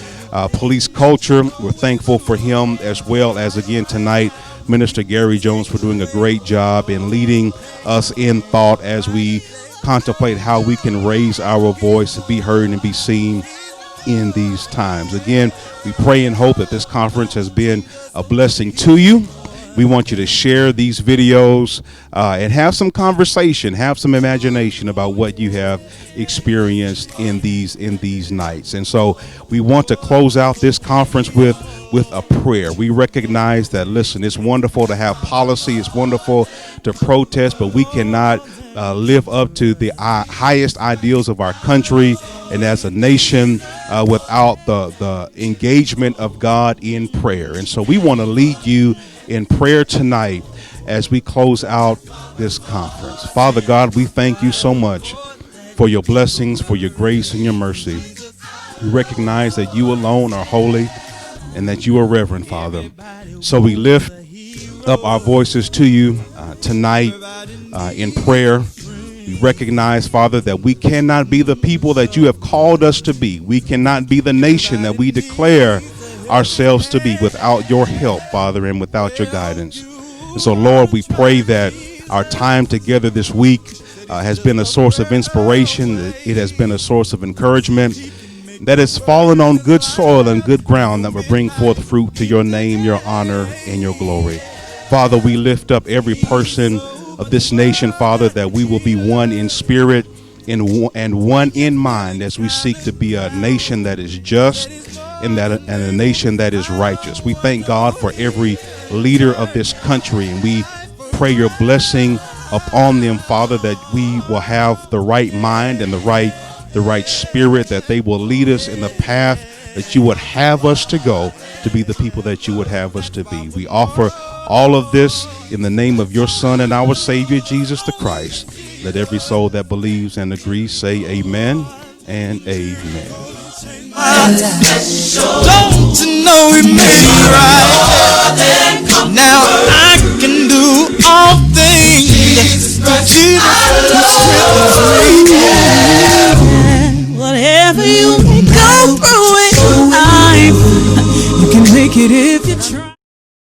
police culture. We're thankful for him, as well as, again, tonight, Minister Gary Jones for doing a great job in leading us in thought as we contemplate how we can raise our voice, be heard, and be seen in these times. Again, we pray and hope that this conference has been a blessing to you. We want you to share these videos and have some conversation, have some imagination about what you have experienced in these nights. And so we want to close out this conference with a prayer. We recognize that, listen, it's wonderful to have policy, it's wonderful to protest, but we cannot live up to the highest ideals of our country and as a nation without the engagement of God in prayer. And so we want to lead you in prayer tonight as we close out this conference. Father God, we thank you so much for your blessings, for your grace and your mercy. We recognize that you alone are holy and that you are reverend, Father. So we lift up our voices to you tonight in prayer. We recognize, Father, that we cannot be the people that you have called us to be. We cannot be the nation that we declare ourselves to be without your help, Father, and without your guidance. And so, Lord, we pray that our time together this week has been a source of inspiration, that it has been a source of encouragement, that has fallen on good soil and good ground that will bring forth fruit to your name, your honor, and your glory. Father, we lift up every person of this nation, Father, that we will be one in spirit and one in mind as we seek to be a nation that is just and a nation that is righteous. We thank God for every leader of this country, and we pray your blessing upon them, Father, that we will have the right mind and the right spirit, that they will lead us in the path that you would have us to go, to be the people that you would have us to be. We offer all of this in the name of your Son and our Savior, Jesus the Christ. Let every soul that believes and agrees say amen and amen. Don't you know it made me right? Now I can do all things. Jesus strengthens me. Whatever you may go through in life, you can make it if